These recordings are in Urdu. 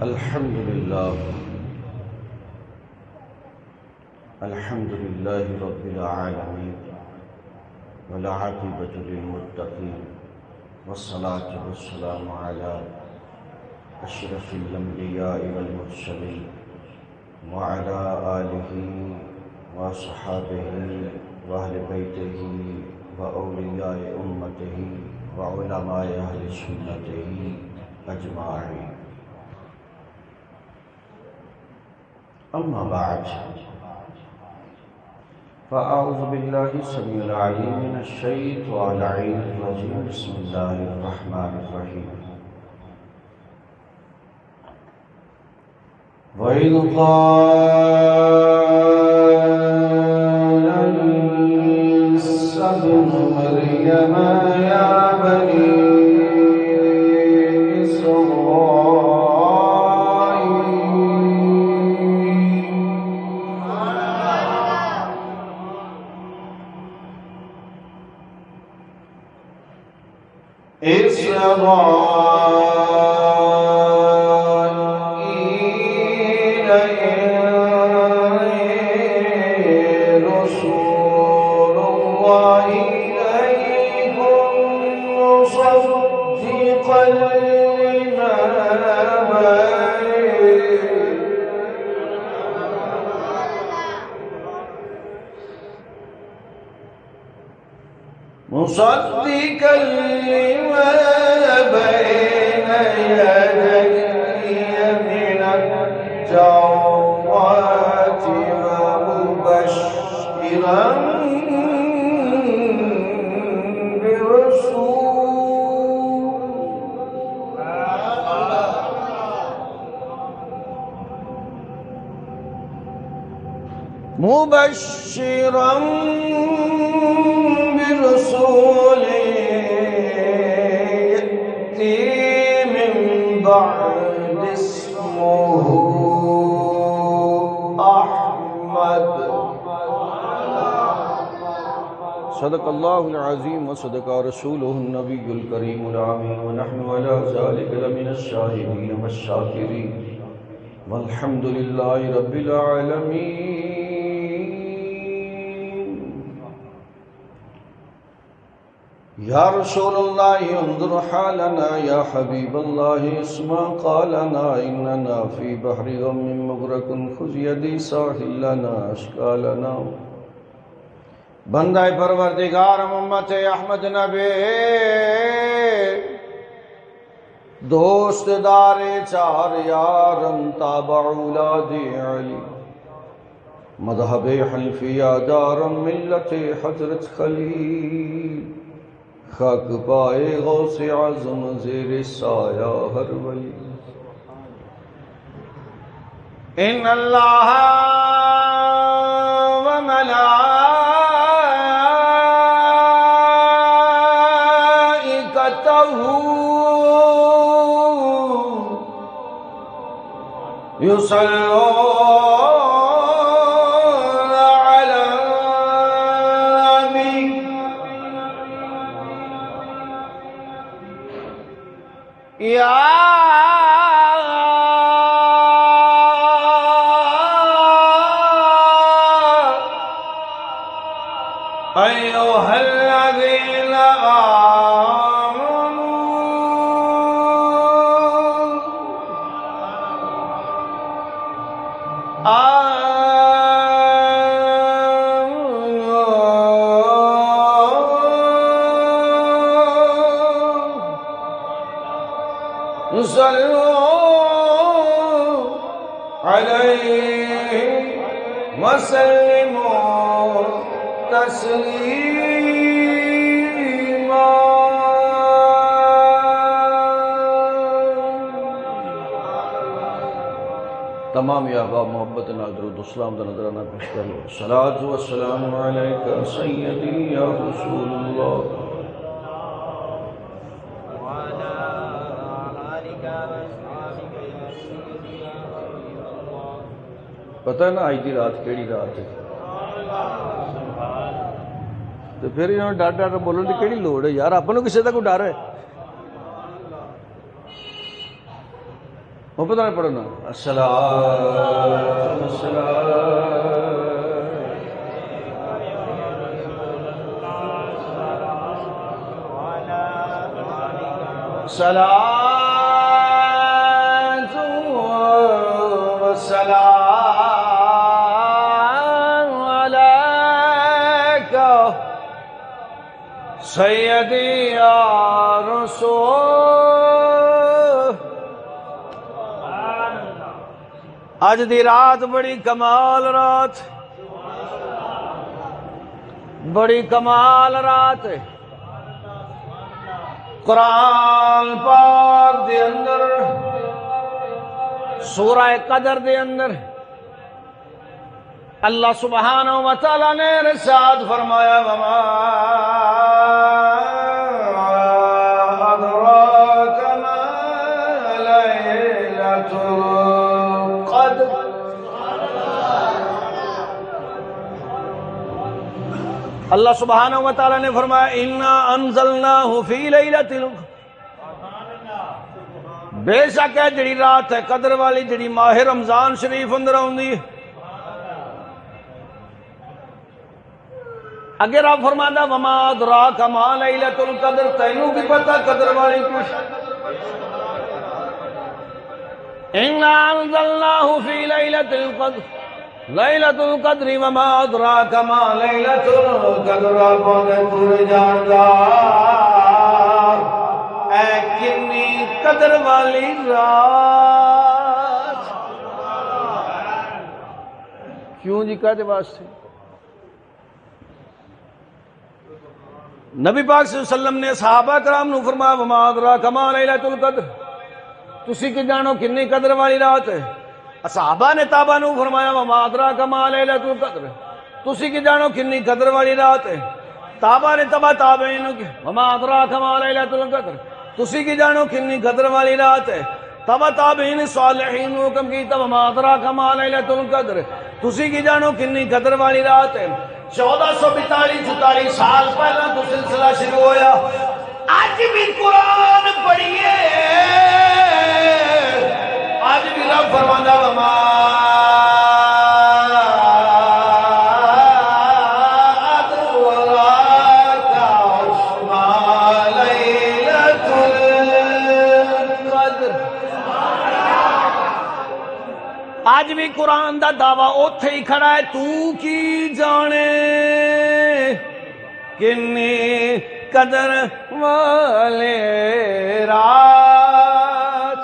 الحمد لله رب العالمين والعاقبة للمتقين والصلاة والسلام على أشرف الأنبياء والمرسلين وعلى آله وصحابه وأهل بيته وأولياء أمته وعلماء أهل سنته أجمعين. أما بعد، فأعوذ بالله السميع العليم من الشيطان الرجيم. بسم الله الرحمن الرحيم. وإذ قال عيسى ابن مريم يا بني مصدقا لما بين يدي من التوراة ومبشرا برسول يأتي من بعد اسمه أحمد. صدق الله العظيم وصدق رسوله النبي الكريم الأمين ونحن على ذلك لمن الشاهدين والشاكرين والحمد لله رب العالمين. یا رسول اللہ انظر حالنا، یا حبیب اللہ اسمع قالنا، اننا فی بحر غم مغرق خذ یدی ساحل لنا اشکالنا. بندہ پروردگار امت احمد نبی، دوست دار چار یارم تابع اولاد علی، مذہب حنفیہ دارم ملت حضرت خلیل، خاک پائے غوث اعظم زیر سایہ ہر ولی. ان اللہ وملائکتہ یصلون علی النبی یا ایھا الذین صلوا علیہ وسلموا تسلیما. تمام احباب محبت نال درود و سلام دا نظرانہ پیش کر لو. صلاۃ و سلام علیک سیدی یا رسول اللہ. پتہ ہے نا آج دی رات کیڑی رات ہے؟ تو پھر انہوں نے ڈر ڈر بولنے کی کیڑی لوڑ ہے یار؟ اپنوں کسی کا کوئی ڈر ہے؟ وہ پتہ نہیں پڑھنا الصلاۃ والسلام والسلام عليك سيدي يا رسول. اج دی رات بڑی کمال رات، بڑی کمال رات ہے. قرآن پاک دے اندر سورہ قدر دے اندر اللہ سبحانہ و تعالی نے ارشاد فرمایا وما ادراک ما لیلۃ القدر. اللہ سبحانہ و تعالی نے فرمایا انا انزلناہ فی لیلۃ القدر. بے شک ہے جڑی رات ہے قدر والی، جڑی ماہ رمضان شریف اندر آندی. اگر آپ فرمانا وما ادراک ما لیلۃ القدر، تینوں کی پتہ قدر والی کچھ. انا انزلناہ فی لیلۃ القدر لیلۃ القدر وما ادراک ما لیلۃ القدر. اپنے پورے جاندا اے کنی قدر والی رات. کیوں جی کہتے واسطے نبی پاک صلی اللہ علیہ وسلم نے صحابہ کرام نو فرمایا وما ادراک ما لیلۃ القدر، تسی کی جانو کنی قدر والی رات ہے. صحابہ نے تابع نو فرمایا وما ادراک ما لیلۃ القدر، تسی کی جانو کنی قدر والی رات ہے. تابع نے تبع تابعین نو وما ادراک ما لیلۃ القدر، تسی کی جانو کنی قدر والی رات ہے. تبع تابعین صالحین نو حکم کیتا وما ادراک ما لیلۃ القدر، تسی کی جانو کنی قدر والی رات ہے. 1442-44 سال پہلا تو سلسلہ شروع ہویا. آج بھی قرآن پڑھیے، آج بھی رب فرمانا وما ادراک ما لیلۃ القدر. آج بھی قرآن دا دعویٰ اوتھے ہی کھڑا ہے. تو کی جانے کنی قدر والے رات.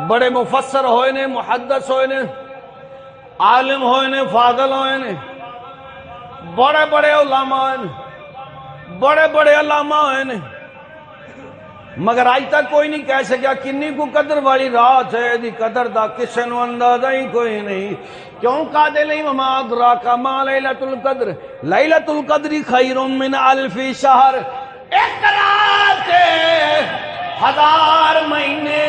بڑے مفسر ہوئے نے، محدث ہوئے نے، عالم ہوئے نے، فاضل ہوئے نے، بڑے بڑے علماء ہوئے نے، بڑے بڑے علماء ہوئے نے، مگر آج تک کوئی نہیں کہہ سکیا کنی کو قدر والی رات ہے. دی قدر دا کسے نو اندازہ ہی کوئی نہیں. کیوں قادے لئی وما ادراک ما لیلۃ القدر لیلۃ القدر خیر من الف شہر. ایک رات 1000 مہینے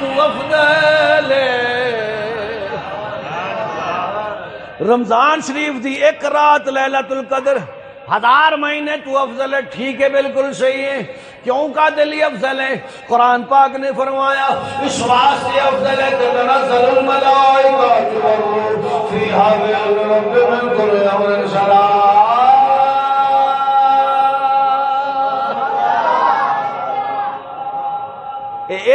تو افضل ہے. رمضان شریف دی ایک رات لیلۃ القدر 1000 مہینے تو افضل ہے. ٹھیک ہے، بالکل صحیح ہے. کیوں کا دلی افضل ہے؟ قرآن پاک نے فرمایا اس واسطے افضل ہے کہ تنزل الملائکہ والروح فیہا بإذن ربہم من کل امر سلام.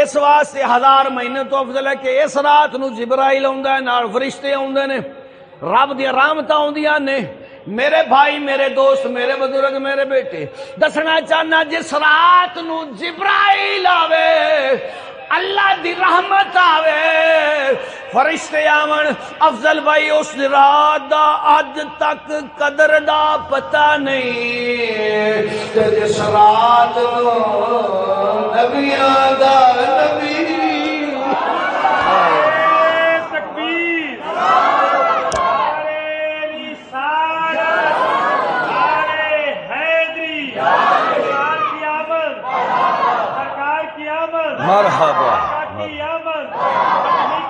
اس واسطے 1000 مہینے تو افضل ہے کہ اس رات نو جبرائیل آندا ہے، نال فرشتے آندے نے، رب دی رحمتاں آندیاں نے. میرے بھائی، میرے دوست، میرے بزرگ، میرے بیٹے، دسنا چاہنا جس رات نو جبرائیل آوے، اللہ دی رحمت آوے، فرشتے آون، افضل بھائی اس رات دا اج تک قدر دا پتہ نہیں. جس رات نو نبیاں دا نبی مرحبا کی آمد،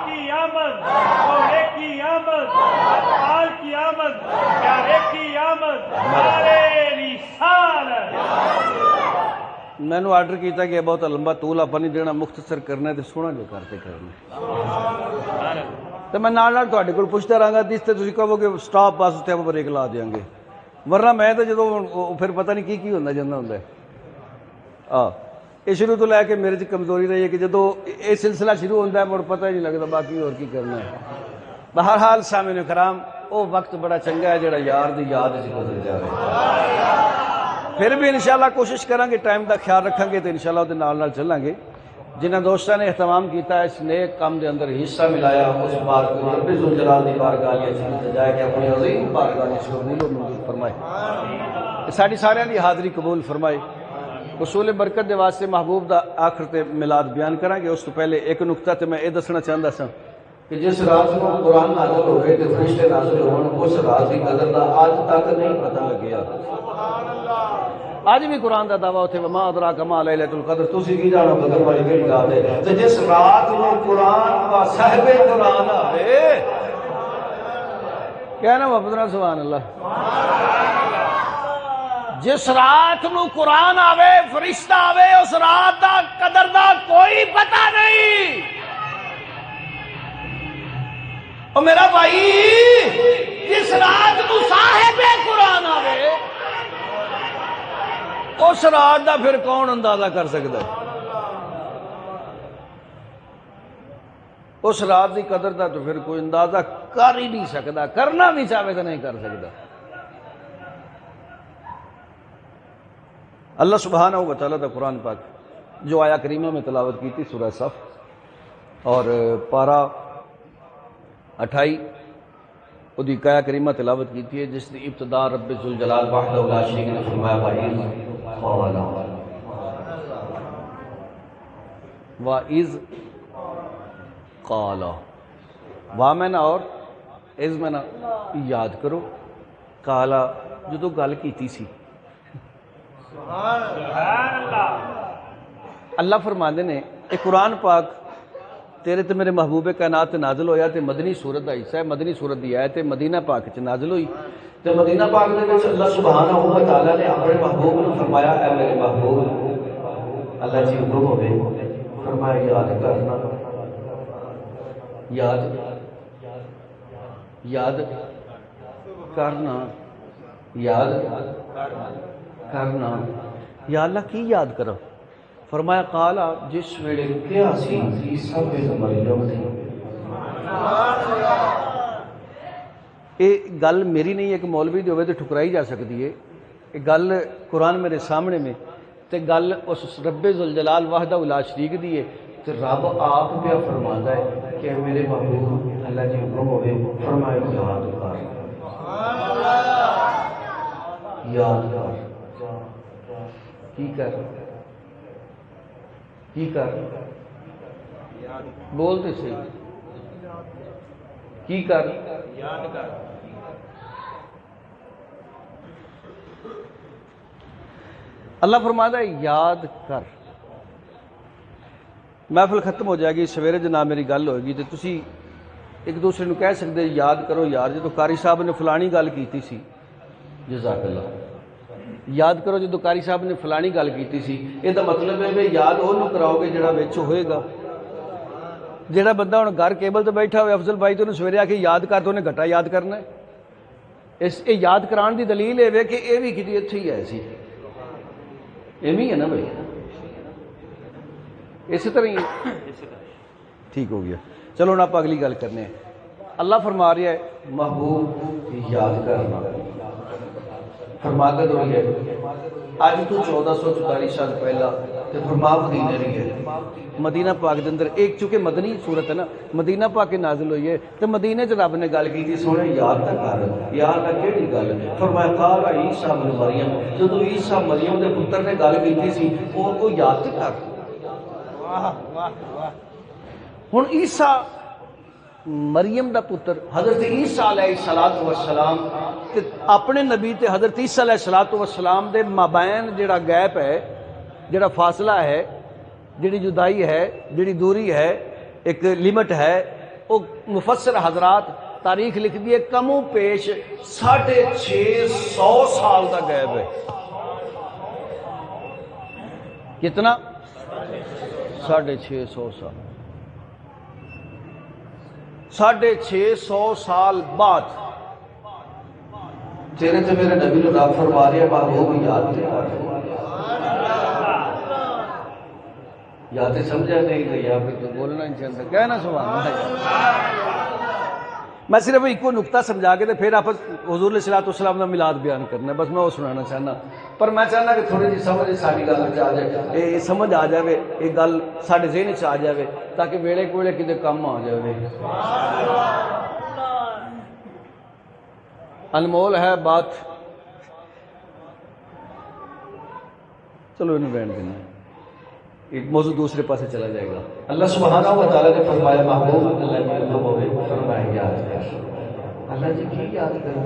کی آمد، سونے کی آمد، اطفال کی آمد، پیارے کی آمد، سارے رسالت. میں نے آرڈر کیتا کہ بہت لمبا طول آپ نہیں دینا، مختصر کرنا ہے تو سونا جو کرتے کرنا تو میں نال نال تواڈے کول پوچھتا رہاں گا، جس تے تسی کہو کہ سٹاپ بس تے بریک لا دیاں گے، ورنہ میں تو جدوں پھر پتہ نہیں کی ہوندا جاندا ہوندا ہے۔ یہ شروع تو لے کے میرے چ کمزوری رہی ہے کہ جدوں یہ سلسلہ شروع ہوتا ہے مڑ پتہ ہی نہیں لگتا باقی اور کی کرنا ہے۔ بہرحال سامعین کرام، وہ وقت بڑا چنگا ہے جڑا یار دی یاد وچ گزر جاوے۔ پھر بھی انشاءاللہ کوشش کریں گے ٹائم دا خیال رکھیں گے تو انشاءاللہ وہ نال نال چلیں گے۔ جنہاں دوستاں نے اہتمام کیتا ہے اس نیک کام دے اندر حصہ ملایا، اس بات کو رب ذوالجلال دی بارگاہ وچ جائے کہ اپنی عظیم بارگاہ وچ قبول و منظور فرمائے، ساری ساریاں دی حاضری قبول فرمائے۔ حصول برکت دے واسطے محبوب دا آخر تے میلاد بیان کریں گے۔ اس تو پہلے ایک نقطہ تے میں یہ دسنا چاہتا سا کہ جس رات کو قرآن نازل ہوئے تے فرشتے نازل ہون، اس رات کی قدر دا آج تک نہیں پتہ لگیا۔ آج بھی قرآن دا دعویٰ ہوتے وما ادراک ما لیلۃ القدر، تسی کی جانو قدر والی کیڑی رات ہے؟ تے جس رات کو قرآن کا صاحب قرآن آوے، کہنا محمد سبحان اللہ، جس رات نو قرآن آوے فرشتہ آوے، اس رات دا قدر دا کوئی پتہ نہیں۔ او میرا بھائی، جس رات نو صاحب قرآن آوے، اس رات دا پھر کون اندازہ کر سکتا ہے؟ اس رات دی قدر دا تو پھر کوئی اندازہ کر ہی نہیں سکتا، کرنا بھی چاہے تو نہیں کر سکتا۔ اللہ سبحانہ و تعالیٰ دا قرآن پاک جو آیا کریمہ میں تلاوت کی تھی سورہ صف اور پارہ 28 وہ دی آیا کریمہ تلاوت کی تھی، جس دی ابتدا رب ذوالجلال وحدہ لا شریک نے فرمایا وَإِذْ قَالَ، وا میں نا اور از میں نا یاد کرو، قالا جدو گل کیتی سی۔ اللہ فرماندے نے اے قرآن پاک تیرے تے میرے محبوب کائنات تے نازل ہویا تے مدنی سورت دا حصہ ہے، مدنی سورت دی آیت مدینہ پاک چ نازل ہوئی تے مدینہ پاک دے وچ اللہ سبحانہ و تعالی نے اپنے محبوب نو فرمایا اے میرے محبوب، اللہ جی حکم ہوے فرمایا یاد کرنا، یاد کرنا، یاد کرنا۔ یا اللہ کی یاد کرو؟ فرمایا قالا جس ویلے کیا سی عیسیٰ بن مریم تھی۔ یہ گل میری نہیں ہے کہ مولوی دی ہوئے تو ٹھکرائی جا سکتی ہے، یہ گل قرآن میرے سامنے میں تے گل اس رب ذوالجلال وحدہ لا شریک دی ہے تے رب آپ پہ فرماتا ہے کہ میرے محبوب اللہ جی حکم ہوئے فرمایا یاد کر، یاد کر، کی کر، کی کر، بولتے صحیح، کی کر، یاد کر۔ اللہ فرماتا ہے یاد کر۔ محفل ختم ہو جائے گی، سویرے جناب میری گل ہوئے گی تو تسی ایک دوسرے نو کہہ سکتے یاد کرو یار جدو قاری صاحب نے فلانی گل کیتی سی، جزاک اللہ، یاد کرو جدو قاری صاحب نے فلانی گل کیتی سی، یہ دا مطلب ہے کہ یاد وہ کراؤ گے جڑا وچ ہوئے گا۔ جڑا بندہ ہن گھر کیبل تے بیٹھا ہوئے افضل بھائی تو انہوں سویرے آ کے یاد کر تو انہیں گھٹا یاد کرنا ہے۔ اس یاد کران دی دلیل ہے کہ یہ بھی کسی اتنے ہی ہے سی، ایویں ہے نا بھائی، اسی طرح ہی ٹھیک ہو گیا۔ چلو نا آپ اگلی گل کرنے ہیں۔ اللہ فرما رہا ہے محبوب یاد کرنا، فرماتا تو ہے اج تو 1444 سال پہلا تے فرما مدینے رہی ہے، مدینہ پاک دے اندر ایک چونکہ مدنی صورت ہے نا، مدینہ پاک کے نازل ہوئی ہے تے مدینے چ رب نے گل کی تھی سونے یاد نہ کر، یاد نہ کیڑی گل؟ فرمایا قال عیسیٰ بن مریم، جدو عیسیٰ مریم دے پتر نے گل کی تھی وہ کو یاد تے کر۔ ہن عیسیٰ مریم دا پتر حضرت عیسیٰ علیہ السلام تے اپنے نبی تے حضرت عیسیٰ علیہ السلام دے مابین جڑا گیپ ہے، جڑا فاصلہ ہے، جڑی جدائی ہے، جڑی دوری ہے، ایک لیمٹ ہے، وہ مفسر حضرات تاریخ لکھ دی ہے کم و پیش 650 سال دا گیپ ہے۔ کتنا؟ 650 سال. 650 سال بعد تیرے تے میرے نبی نے رب فرما رہے ہیں محبوب یاد تے یاد سمجھا نہیں گئی آپ تو بولنا نہیں چاہتا کہنا سبحان اللہ. میں صرف ایک کو نقطہ سمجھا کے پھر آپ حضور علیہ السلام کا میلاد بیان کرنا ہے، بس میں وہ سنانا چاہنا. پر میں چاہنا کہ تھوڑی جی سمجھ ساری گل آ جائے، یہ سمجھ آ جائے، یہ گل سارے ذہن چ آ جائے تاکہ ویلے کوڑے کتے کم آ جائے. انمول ہے بات. چلو انہیں بینڈ دینا، ایک موضوع دوسرے پاسے چلا جائے گا. اللہ سبحانہ و تعالیٰ نے فرمایا محبوب اللہ فرمایا یاد کر. اللہ جی کی یاد کر؟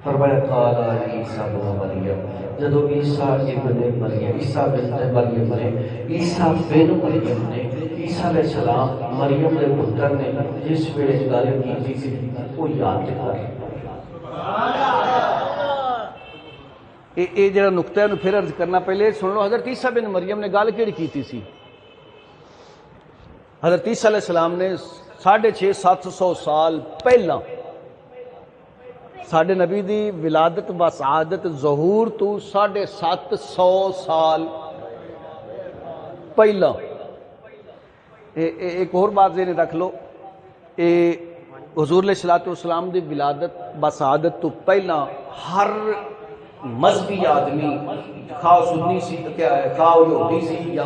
فرمایا قال عیسیٰ بن مریم، جدو عیسیٰ ابن مریم، عیسیٰ بن مریم نے، عیسیٰ بن مریم نے، عیسیٰ علیہ السلام مریم کے پتر نے جس ویلے گل کی تھی وہ یاد کر. یہ جڑا نقطہ ہے پھر عرض کرنا، پہلے سن لو. حضرت عیسیٰ بن مریم نے گل کیڑی کیتی سی؟ حضرت عیسیٰ علیہ السلام نے 650-700 سال پہلا ساڈے نبی دی ولادت و سعادت ظہور تو 750 سال پہلا. ایک اور بات ذہن رکھ لو، حضور علیہ السلام دی ولادت بسعادت تو پہلا ہر مذہبی آدمی، خواہ سنی سی، خواہ یہودی سی یا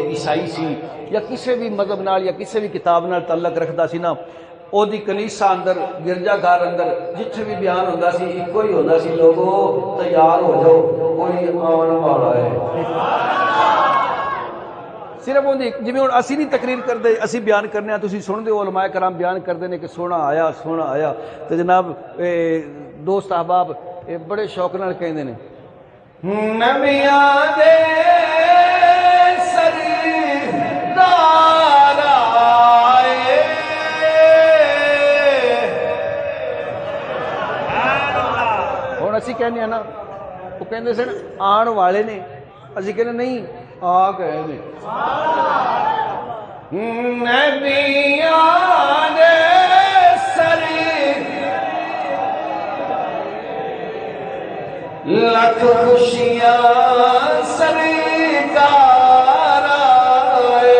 عیسائی سی یا کسی بھی مذہب نال یا کسی بھی کتاب نال تعلق رکھدا سی نا، او دی کنیسہ اندر، گرجا گھر اندر جتھے بھی بیان ہوندا سی ایک ہی ہوندا سی، لوگو تیار ہو جاؤ کوئی آن والا ہے. صرف وہ جی ہوں اسی نہیں تقریر کرتے، اسی بیان کرنے، تسی سن دے علماء کرام بیان کرتے ہیں کہ سونا آیا سونا آیا. تو جناب دوست احباب بڑے شوق نال کہندے نے نبیاں دے سردار آئے. ہن اسی کہنے ہیں نا، وہ کہندے سن آن والے نے، اسی کہنے نہیں آ گئے نے. نبیاں دے لکھ خوشیاں سرکار آئے.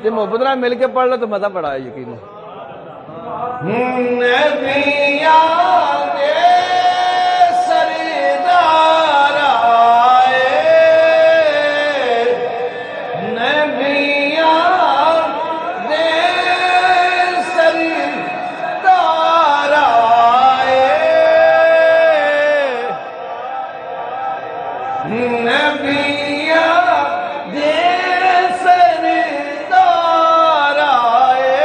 جی محبت نال مل کے پڑھ لو تو مزہ بڑا ہے یقین. نبیاں دے سردار آئے، نبیاں دے سردار آئے، نبیاں دے سردار آئے.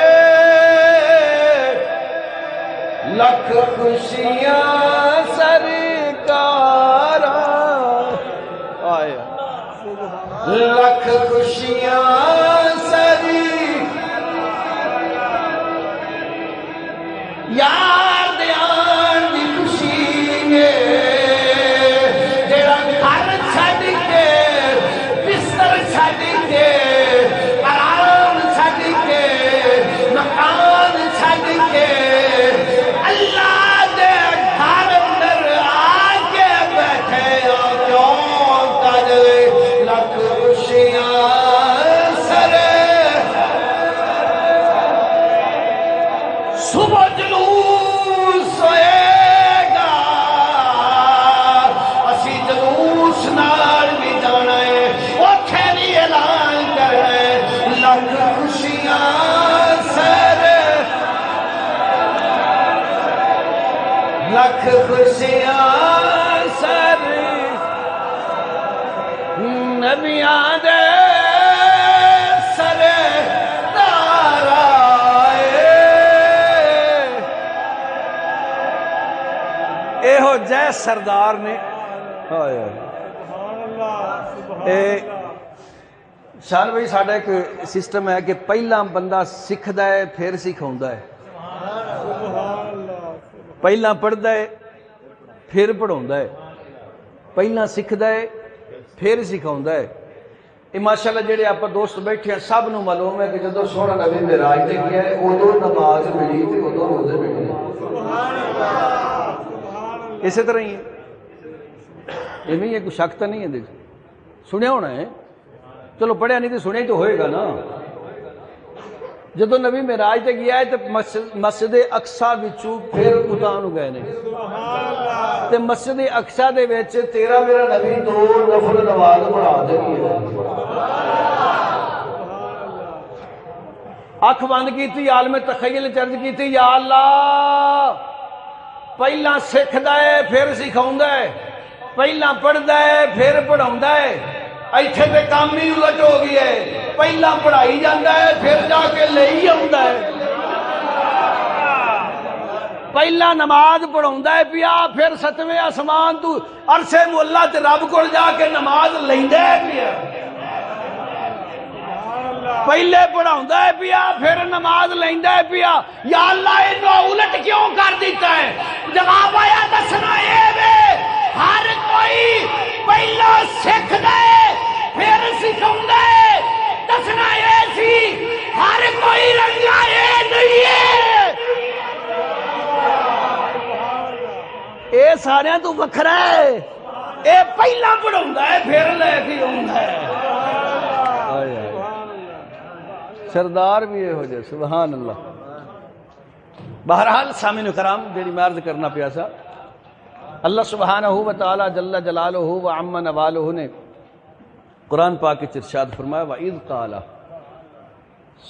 لکھ خوشیاں سرکار آئے، لکھ خوشیاں یاد آن دی خوشی میں جڑا گھر چھڈ کے بستر چھڈ کے آرام چھڈ کے مکان چھڈ کے اللہ دے گھر اندر آ کے بیٹھے ہو کیوں کر لکھ خوشیاں صبح جلوس ہوئے گا، اسی جلوس نال بھی جانا ہے، اوتھے بھی اعلان کرنا ہے لکھ خوشیاں سر، لکھ خوشیاں سر نبیاں دے ہو جے سردار نے. شان بھائی ساڈا ایک سسٹم ہے کہ پہلا بندہ سکھدا ہے پھر سکھاوندا ہے، پہلا پڑھدا ہے پھر پڑھاؤندا ہے، پہلا سکھدا ہے پھر سکھاؤندا ہے۔ یہ ماشاءاللہ جڑے آپ دوست بیٹھے ہیں سب نو معلوم ہے کہ جدو سونا نبی معراج تے گیا ہے ادو نماز ملی تے ادو روزے ملے۔ اسی طرح ہی ہے، یہ کوئی شک تو نہیں ہے، سنیا ہونا ہے، چلو پڑھیا نہیں تو سنیا ہی تو ہوئے گا نا۔ جدو نبی معراج تے گیا ہے تو مسجد اقصی وچوں پھر اتاں نو گئے نے، تے مسجد اقصی دے وچ تیرا میرا نبی 2 نفل نماز پڑھا دینی ہے۔ اکھ بند کیتی، عالم تخیل چرج کیتی، یا اللہ پہلا سکھدا ہے پھر سکھاوندا ہے، پہلا پڑھدا ہے پھر پڑھاوندا ہے۔ ایتھے تے کام ہی الٹ ہو گیا ہے، پہلا پڑھائی جاندا ہے پھر جا کے لئی آوندا ہے، پہلا نماز پڑھاوندا ہے پیا پھر 7ویں آسمان تو عرش مولا تے رب کول جا کے نماز لیندا ہے پیا، پہلے پڑھاوندا ہے پیا پھر نماز لیندا ہے پیا۔ یا اللہ اینو الٹ کیوں کر دیتا ہے؟ جواب آیا دسنا اے وے ہر کوئی پہلا سکھدا ہے پھر سکھاوندا ہے، دسنا اے سی ہر کوئی رنگا اے نہیں ہے، اے سارے تو وکھرا ہے، اے پہلا پڑھاوندا ہے پھر لے کے آوندا ہے۔ سردار بھی یہ ہو جائے، سبحان اللہ۔ بہرحال سامعین کرام جیڑی میں عرض کرنا پیا سا، اللہ سبحانہ و تعالی جل جلالہ و عم نوالہ نے قرآن پاک کے ارشاد فرمایا وَإِذْ قَالَ،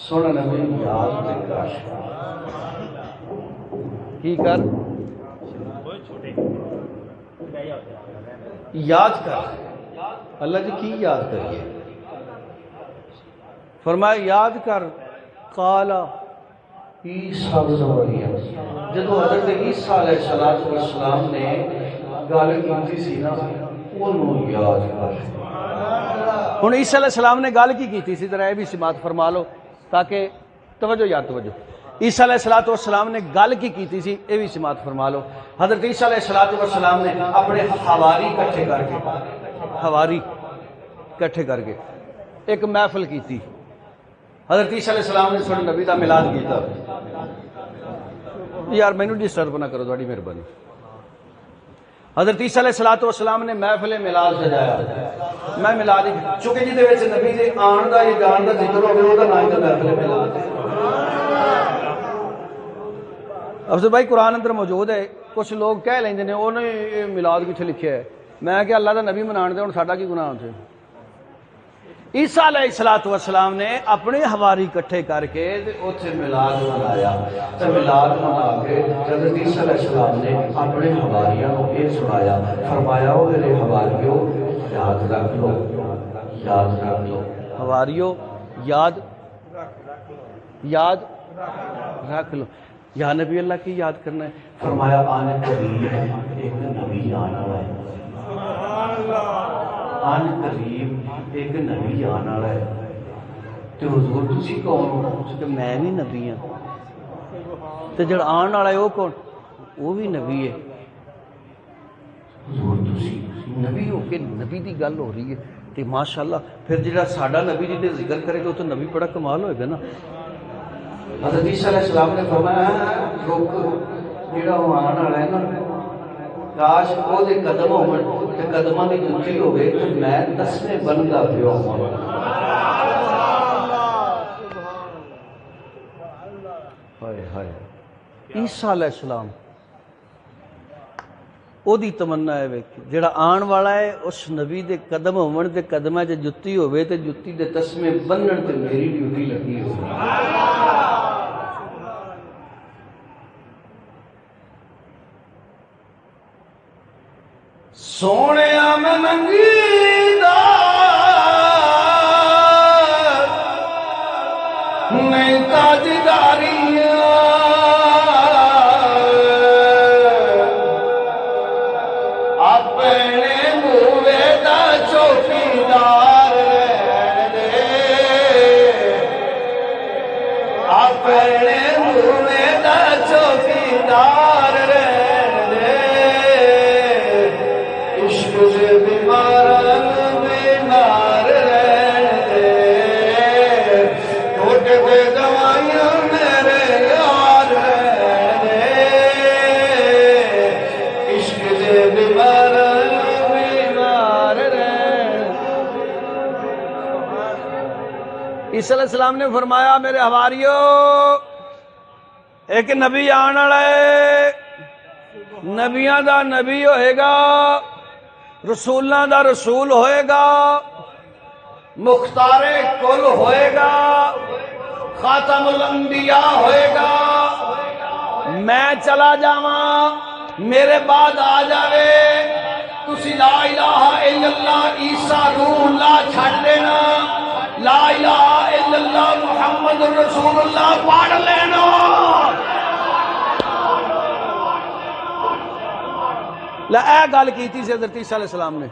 سن نبی یاد کر، کی کر؟ یاد کر۔ اللہ جی کی یاد کریے؟ فرمایا یاد کر قالا عیسیٰ بن مریم، جدو حضرت عیسیٰ علیہ السلام نے گل کی سی نا انہوں یاد کر۔ ہن عیسیٰ علیہ السلام نے گل کی سی، ذرا یہ بھی سماعت فرما لو تاکہ توجہ یا توجہ۔ عیسیٰ علیہ السلام نے گل کی سی، یہ بھی سماعت فرما لو۔ حضرت عیسیٰ علیہ السلام نے اپنے حواری کٹھے کر کے ایک محفل کی تھی۔ حضرت عیسیٰ علیہ السلام نے سونے نبی دا میلاد کیتا۔ یار مینوں ڈسٹرب نہ کرو، تھوڑی مہربانی۔ حضرت عیسیٰ علیہ السلام نے محفل میلاد سجایا۔ میں میلاد چونکہ جہدے وچ نبی دے آن دا یا جان دا ذکر ہوے او دا نام تے محفل میلاد ہے۔ افضل بھائی قرآن اندر موجود ہے، کچھ لوگ کہہ لیندے نے انہوں نے میلاد کتھے لکھیا ہے، میں کہ اللہ دا نبی منان دے ہن ساڈا کی گناہ ہوندے۔ عیسیٰ علیہ السلام نے اپنے حواری کٹھے کر کے اتنے میلاد منایا، تو میلاد منا کے حضرت عیسیٰ علیہ السلام نے اپنے حواریوں کو یہ سنایا، فرمایا او میرے حواریوں یاد رکھ لو، یاد رکھ لو، حواریوں یاد رکھ لو۔ یا نبی اللہ کی یاد کرنا ہے؟ فرمایا آنے قریب ایک نبی آنا ہے، آن قریب ایک نبی آنا ہے۔ تو حضور تسی کون ہو؟ کہ میں بھی نبی ہوں۔ تو جڑا آن والا ہے وہ کون؟ وہ بھی نبی ہے۔ حضور تسی نبی ہو کہ نبی دی گل ہو رہی ہے، تو ماشاءاللہ پھر جڑا ساڈا نبی جی دے ذکر کرے گا تو نبی بڑا کمال ہوئے گا نا۔ حضرت عیسیٰ علیہ السلام نے فرمایا رک، جڑا وہ آن والا ہے نا کاش وہ دے قدم ہون تے قدماں دی جُتی ہوے تے میں دسویں بندا پیو ہوں۔ ہائے ہائے عیسیٰ علیہ السلام او دی تمنا ہے جڑا آن والا ہے اس نبی دے قدم ہون تے قدماں تے جُتی ہوے تے جُتی دے تسمے بنن تے میری ڈیوٹی لگی ہوے۔ سونے میں منگی دا نہیں تاجداریاں اپنے موے دا چوکیدار رہن دے، اپنے موے دا چوکیدار رہن دے، عیسیٰ علیہ السلام نے فرمایا میرے حواریو ایک نبی آنے والا ہے، نبیاں دا نبی ہوئے گا، رسولاں دا رسول ہوئے گا، مختار کل ہوئے گا، خاتم الانبیاء ہوئے گا۔ میں چلا جاواں میرے بعد آ جاوے، تسی لا الہ الا اللہ عیسیٰ روح اللہ چھڑ دینا، لا الہ الا اللہ محمد رسول اللہ پڑھ لینا۔ اے گل کیتی سی حضرت عیسیٰ علیہ السلام نے،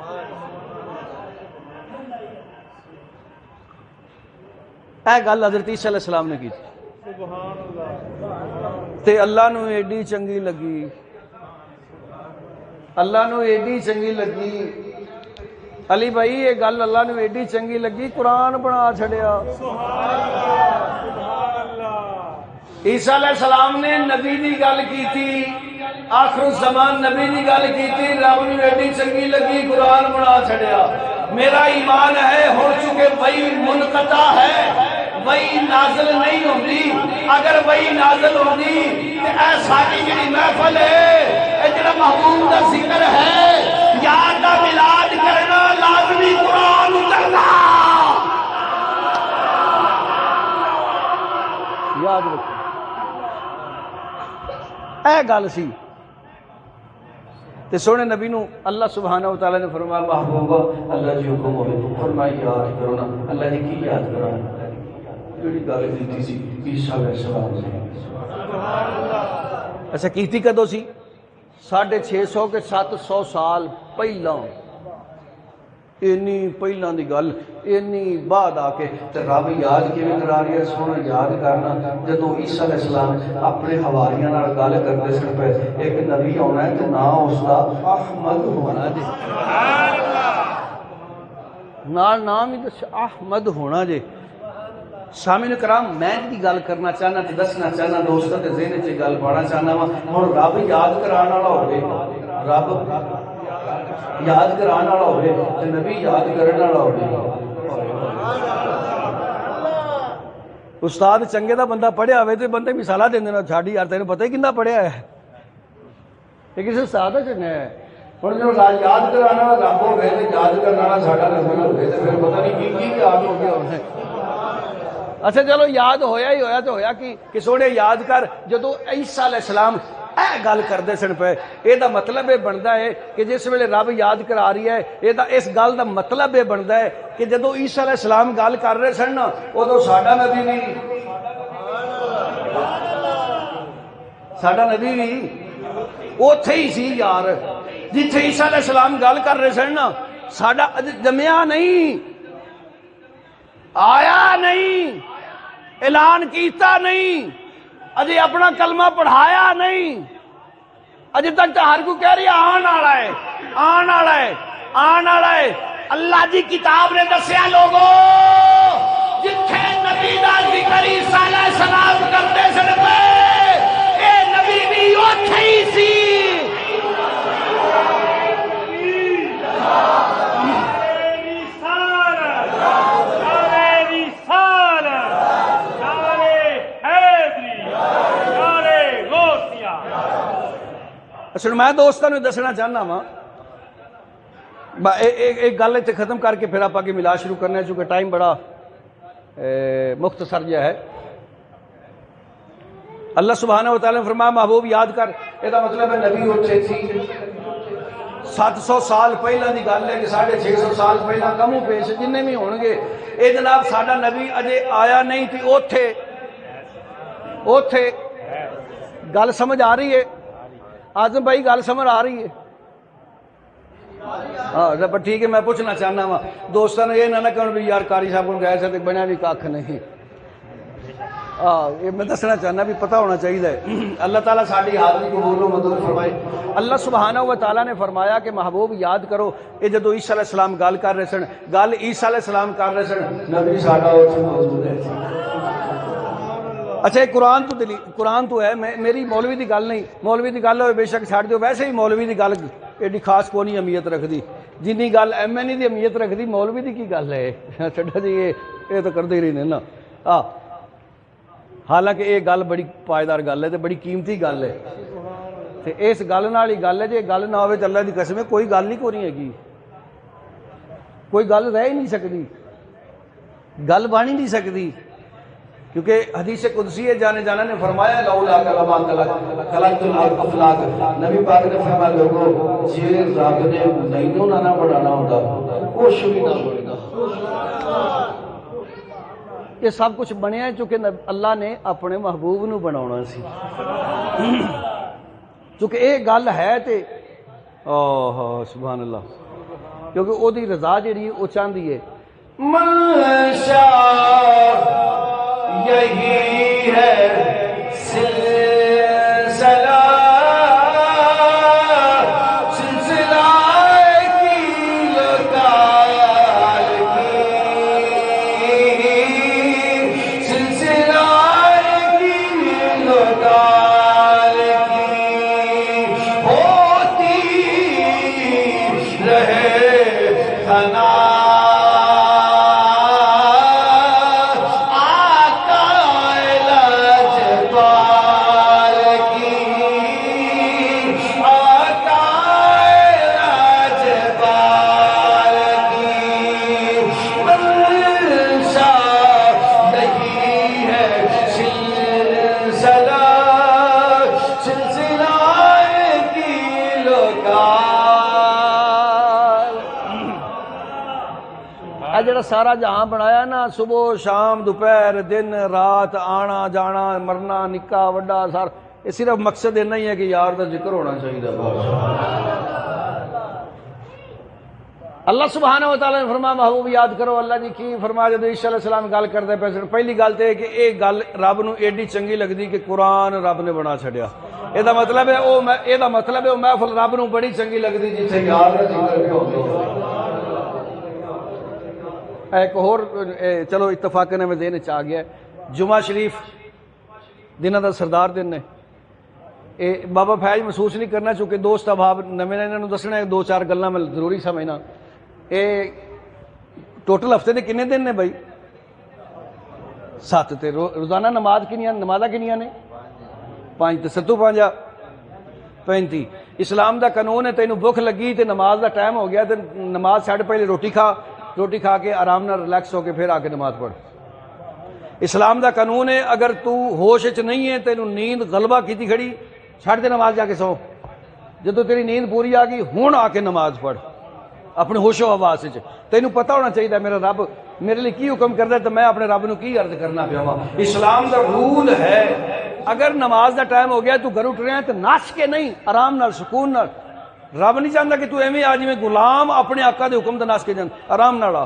اے گل حضرت عیسیٰ علیہ السلام نے کی تے اللہ نو ایڈی چنگی لگی، اللہ نو ایڈی چنگی لگی، علی بھائی یہ گل اللہ نو ایڈی چنگی لگی قرآن بنا چھڑیا۔ عیسیٰ علیہ السلام نے نبی دی گل کی تھی، آخر الزمان نبی دی گل کی تھی، رب نو ایڈی چنگی لگی قرآن بنا چھڑیا۔ میرا ایمان ہے ہو چکے وہی منقطع ہے، وہی نازل نہیں ہوندی، اگر وہی نازل ہوندی تو اے ساری جڑی محفل ہے، اے جڑا محبوب دا ذکر ہے، یاد دا ملاد کرنا لازمی قرآن اترنا۔ یاد رکھو اے گل سی تے سونے نبی نو اللہ سبحانہ وتعالی نے فرمایا محبوبہ اللہ جی حکم ہوئے فرمایا یاد کرو نا، اللہ نے کی یاد کرو جڑی گل کیتی سی عیسیٰ علیہ السلام نے۔ اچھا کیتی کدو سی؟ 650 کے 700 سال پہلا، اینی پہلا دی گل، اینی بعد آ کے تے رب یاد کیویں کرا رہی ہے؟ سونا یاد کرنا جدوں عیسیٰ علیہ السلام اپنے حواریاں نال گل کرتے سن پے، ایک نبی ہونا ہے تے نام اس دا احمد ہونا جی، نال نام ہی احمد ہونا جی۔ سامعین کرام میں دی گل کرنا چاہنا تے دسنا چاہنا دوستاں دے ذہن وچ گل پانا چاہنا وا، ہن رب یاد کران والا ہوے، رب یاد کران والا ہوے تے نبی یاد کرن والا ہوے۔ استاد چنگے دا بندہ پڑھیا ہوئے تے بندے مثالاں دیندے نے، چھاڑی یار تینوں پتہ ہی کیندا پڑھیا ہے، یہ کسی استاد دا چنگا ہے۔ ہن جو یاد کران والا رب ہوے تے یاد کرن والا ساڈا نبی ہوے تے پھر پتہ نہیں کی یاد ہو گیا ہونا۔ اچھا چلو یاد ہویا ہی ہویا تو ہویا کہ سونے یاد کر جدو عیسیٰ علیہ السلام اے گل کردے سن پے، اے دا مطلب یہ بندا ہے کہ جس ویلے رب یاد کرا رہی ہے، اے دا اس گل دا مطلب یہ بندا ہے کہ جدو عیسیٰ علیہ السلام گل کر رہے سن نا ادو ساڈا نبی بھی اوتھے ہی سی یار، جتھے عیسیٰ علیہ السلام گل کر رہے سن نا ساڈا جمیا نہیں، آیا نہیں، اعلان کیتا نہیں، اجے اپنا کلمہ پڑھایا نہیں، اجے تک تو ہر کوئی کہہ رہی ہے آن والا ہے، آن والا ہے، آن والا ہے۔ اللہ دی کتاب نے دسیا لوگو جتھے نبی دا ذکر عیسیٰ علیہ السلام کرتے سن پے اے نبی بھی اوتھے ہی سی۔ اچھا میں دوستوں نے دسنا چاہنا وا ایک گل اتنے ختم کر کے پھر آپ آگے ملا شروع کرنا ہے چونکہ ٹائم بڑا مختصر جا ہے۔ اللہ سبحانہ و تعالی نے فرمایا محبوب یاد کر، یہ مطلب ہے نبی اتنے تھی 700 سال پہلا دی گل ہے کہ 650 سال پہلا کموں پیش جن بھی ہون گے، اے جناب ساڈا نبی اجے آیا نہیں تھی، اوتھے گل سمجھ آ رہی ہے؟ آزم بھائی گل سمجھ آ رہی ہے؟ ہاں پر ٹھیک ہے، میں پوچھنا چاہنا وا دوستوں نے یہ نہ کہنا بھی یار قاری صاحب کو گئے سے بنیا بھی کھ نہیں، یہ میں دسنا چاہنا بھی پتہ ہونا چاہیے۔ اللہ تعالیٰ ساری حاضری قبول و مدد فرمائے۔ اللہ سبحانہ و تعالیٰ نے فرمایا کہ محبوب یاد کرو، یہ جدو عیسیٰ علیہ السلام گل کر رہے سن، گل عیسیٰ علیہ السلام کر رہے سن، نبی ساڈا اوتھے موجود ہے۔ اچھا قرآن تو ہے، میری مولوی دی گل نہیں، مولوی دی گل ہوئے بے شک چھاڑ دیو، ویسے ہی مولوی دی گل ایڈی خاص کو نہیں اہمیت رکھ دی، جنی گل ایم این ای دی اہمیت رکھ دی، مولوی دی کی گل ہے؟ چھڈا جی یہ تو کردے ہی رہنے نا۔ حالانکہ یہ گل بڑی پائیدار گل ہے تے بڑی قیمتی گل ہے تے اس گل نال ہی گل ہے جے گل نہ ہوے تے اللہ دی قسم ہے کوئی گل نہیں کونی ہے کوئی گل رہ ہی نہیں سکتی گل بن ہی نہیں سکتی کیونکہ حدیث قدسی ہے جانا نے فرمایا لولا کلمہ خلقت الافلاق نبی پاک نے فرمایا لوگوں جے رب نے مینوں نہ بنانا ہوندا کچھ بھی نہ بنتا یہ سب کچھ بنیا ہے چونکہ اللہ نے اپنے محبوب نو بناونا سی چونکہ یہ گل ہے تے سبحان اللہ کیونکہ او دی رضا جڑی او چاہندی ہے منشا یہی ہے سلسلہ جڑا سارا جہاں بنایا نا صبح شام دوپہر دن رات آنا جانا مرنا نکا وڈا سارا یہ صرف مقصد اتنا ہی ہے کہ یار دا ذکر ہونا چاہیے اللہ سبحانہ و تعالیٰ نے فرمایا محبوب یاد کرو اللہ جی کی فرمایا جب عیسیٰ علیہ السلام گل کرتے پے پہلی گل تو یہ کہ یہ گل رب نو ایڈی چنگی لگتی کہ قرآن رب نے بنا چھڈیا یہ مطلب ہے وہ محفل رب نو بڑی چنگی لگتی جتھے یار دا ذکر بھی ہوتا ایک اور چلو اتفاق نے میں ذہن چ آ گیا جمعہ شریف دنوں دا سردار دن نے بابا فیض محسوس نہیں کرنا چونکہ دوست احباب نویں انہوں نے دسنا دو چار گلاں میں ضروری سمجھنا ٹوٹل ہفتے دے کنے دن نے بھائی 7 تے روزانہ نماز کنیاں نمازاں کنیاں نے 5 تے 7 5 35 اسلام دا قانون ہے تینوں بھوک لگی تے نماز دا ٹائم ہو گیا تے نماز چھڈ پہلے روٹی کھا کے آرام نہ ریلیکس ہو کے پھر آ کے نماز پڑھ اسلام دا قانون ہے اگر تو ہوش وچ نہیں ہے تینوں نیند غلبہ کیتی کھڑی چھڈ دے نماز جا کے سو جدو تیری نیند پوری آ گئی ہن آ کے نماز پڑھ اپنے ہوش و حواس وچ تینوں پتہ ہونا چاہیے میرا رب میرے لیے کی حکم کردا ہے تو میں اپنے رب نو کی عرض کرنا پیا وا اسلام دا رول ہے اگر نماز دا ٹائم ہو گیا تو گھر اٹھ رہا ہے تو ناچ کے نہیں آرام نال سکون نال رب نہیں چاہتا کہ تو ایویں آ جی غلام اپنے آقا دے حکم تے نس کے جان آرام نال آ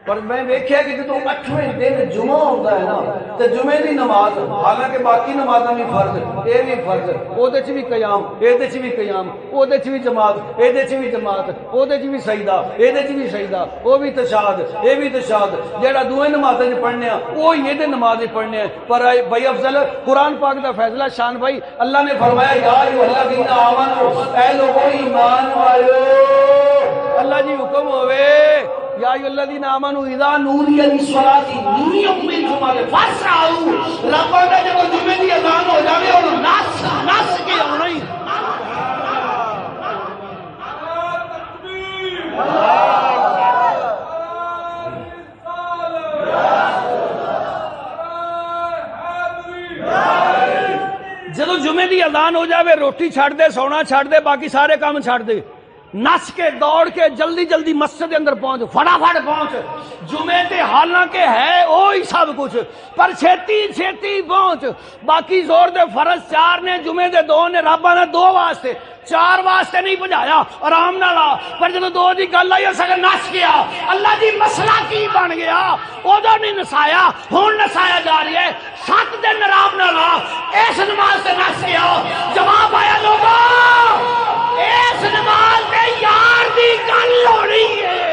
پر میں ویکھیا کہ جدوں 8ویں دن جمعہ ہوندا ہے نا تے جمعے دی نماز حالانکہ باقی نمازاں بھی فرض اے بھی فرض او دے چ بھی قیام اے دے چ بھی قیام او دے چ بھی جماعت اے دے چ بھی جماعت او دے چ بھی سجدہ اے دے چ بھی سجدہ او بھی تشہد اے بھی تشہد جیڑا دوویں نمازاں وچ پڑھنے آ او ہی دے نماز وچ پڑھنے پر بھائی افضل قرآن پاک دا فیصلہ شان بھائی اللہ نے فرمایا یا الذین آمنو اے لوگو ایمان والو اللہ جی حکم ہوئے یا ایھا الذین آمنوا اذا نودی للصلاۃ من یوم الجمعہ فاسعوا رب نے جب جمعے دی اذان ہو جاوے اور ناس کے آنا ہی جدو جمعے دی اذان ہو جاوے روٹی چھڑ دے سونا چھڑ دے باقی سارے کام چھڑ دے نس کے دوڑ کے جلدی جلدی مسجد اندر پہنچ فٹافٹ پہنچ جمعے تے حالانکہ ہے وہی سب کچھ پر چھیتی پہنچ باقی زور دے فرض 4 نے جمعے دے 2 نے رب نے 2 واسطے 4 واسطے نہیں بجایا آرام نال پر جب 2 دی گل آئی اس نس گیا اللہ جی مسئلہ کی بن گیا ادو نہیں نسایا ہوں نسایا جا رہی ہے 7 دن آرام نال اس نماز سے نس گیا جواب آیا لوگوں اس نماز میں یار دی گل ہونی ہے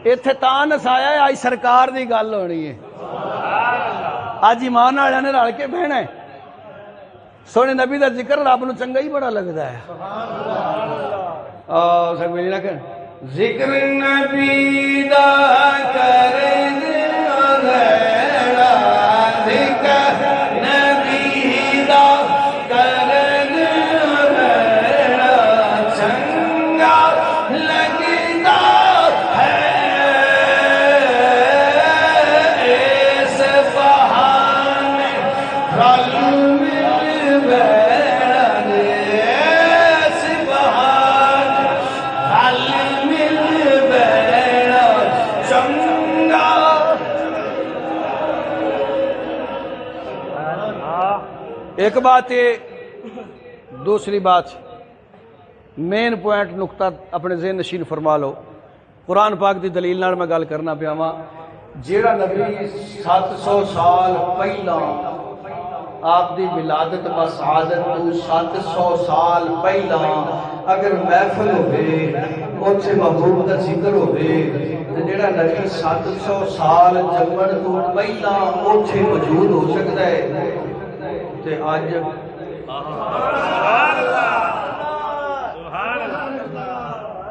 ایتھے تاں نسایا ہے آج سرکار دی گل ہونی ہے اج ایمان والے نے رل کے بہنا ہے سونے نبی دا ذکر رب نو چنگا ہی بڑا لگدا ہے سب ملی نہ کہ ذکر نبی دا کر دینا، ذکر نبی دا کر دینا، چنگا لگتا ہے اس بہانے رل مل بیٹھے، اس بہانے رل مل بیٹھے چنگا۔ ایک بات ہے، دوسری بات مین پوائنٹ نقطہ اپنے ذہن نشین فرما لو۔ قرآن پاک دی دلیل نال میں گل کرنا پیا وا، جیڑا نبی 700 سال پہلا آپ دی ولادت بسعادت تو 700 سال پہلا اگر محفل ہوئے اوتھے محبوب دا ذکر ہوئے تے جیڑا نبی 700 سال جمن تو پہلا اوتھے موجود ہو سکتا ہے تے اج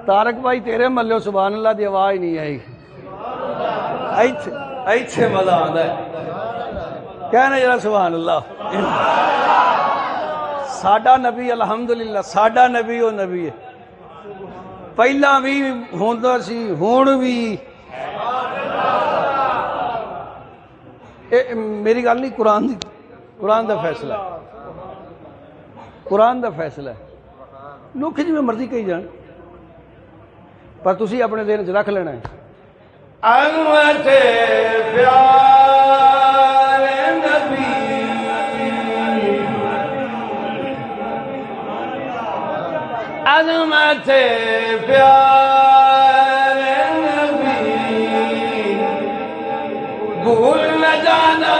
تارک بھائی تیرے ملو سبحان اللہ دی آواز نہیں آئی، ایتھے مزہ آندا ہے، کہنا ذرا سبحان اللہ۔ ساڈا نبی الحمدللہ، ساڈا نبی او نبی ہے، پہلا بھی ہوندا سی ہون بھی۔ میری گل نہیں، قرآن دا فیصلہ، قرآن دا فیصلہ ہے، لوگ جی میں مرضی کہی جان، پر تسی اپنے ذہن چ رکھ لینا ہے۔ عظمت پیارے نبی، عظمت پیارے نبی، بھول نہ جانا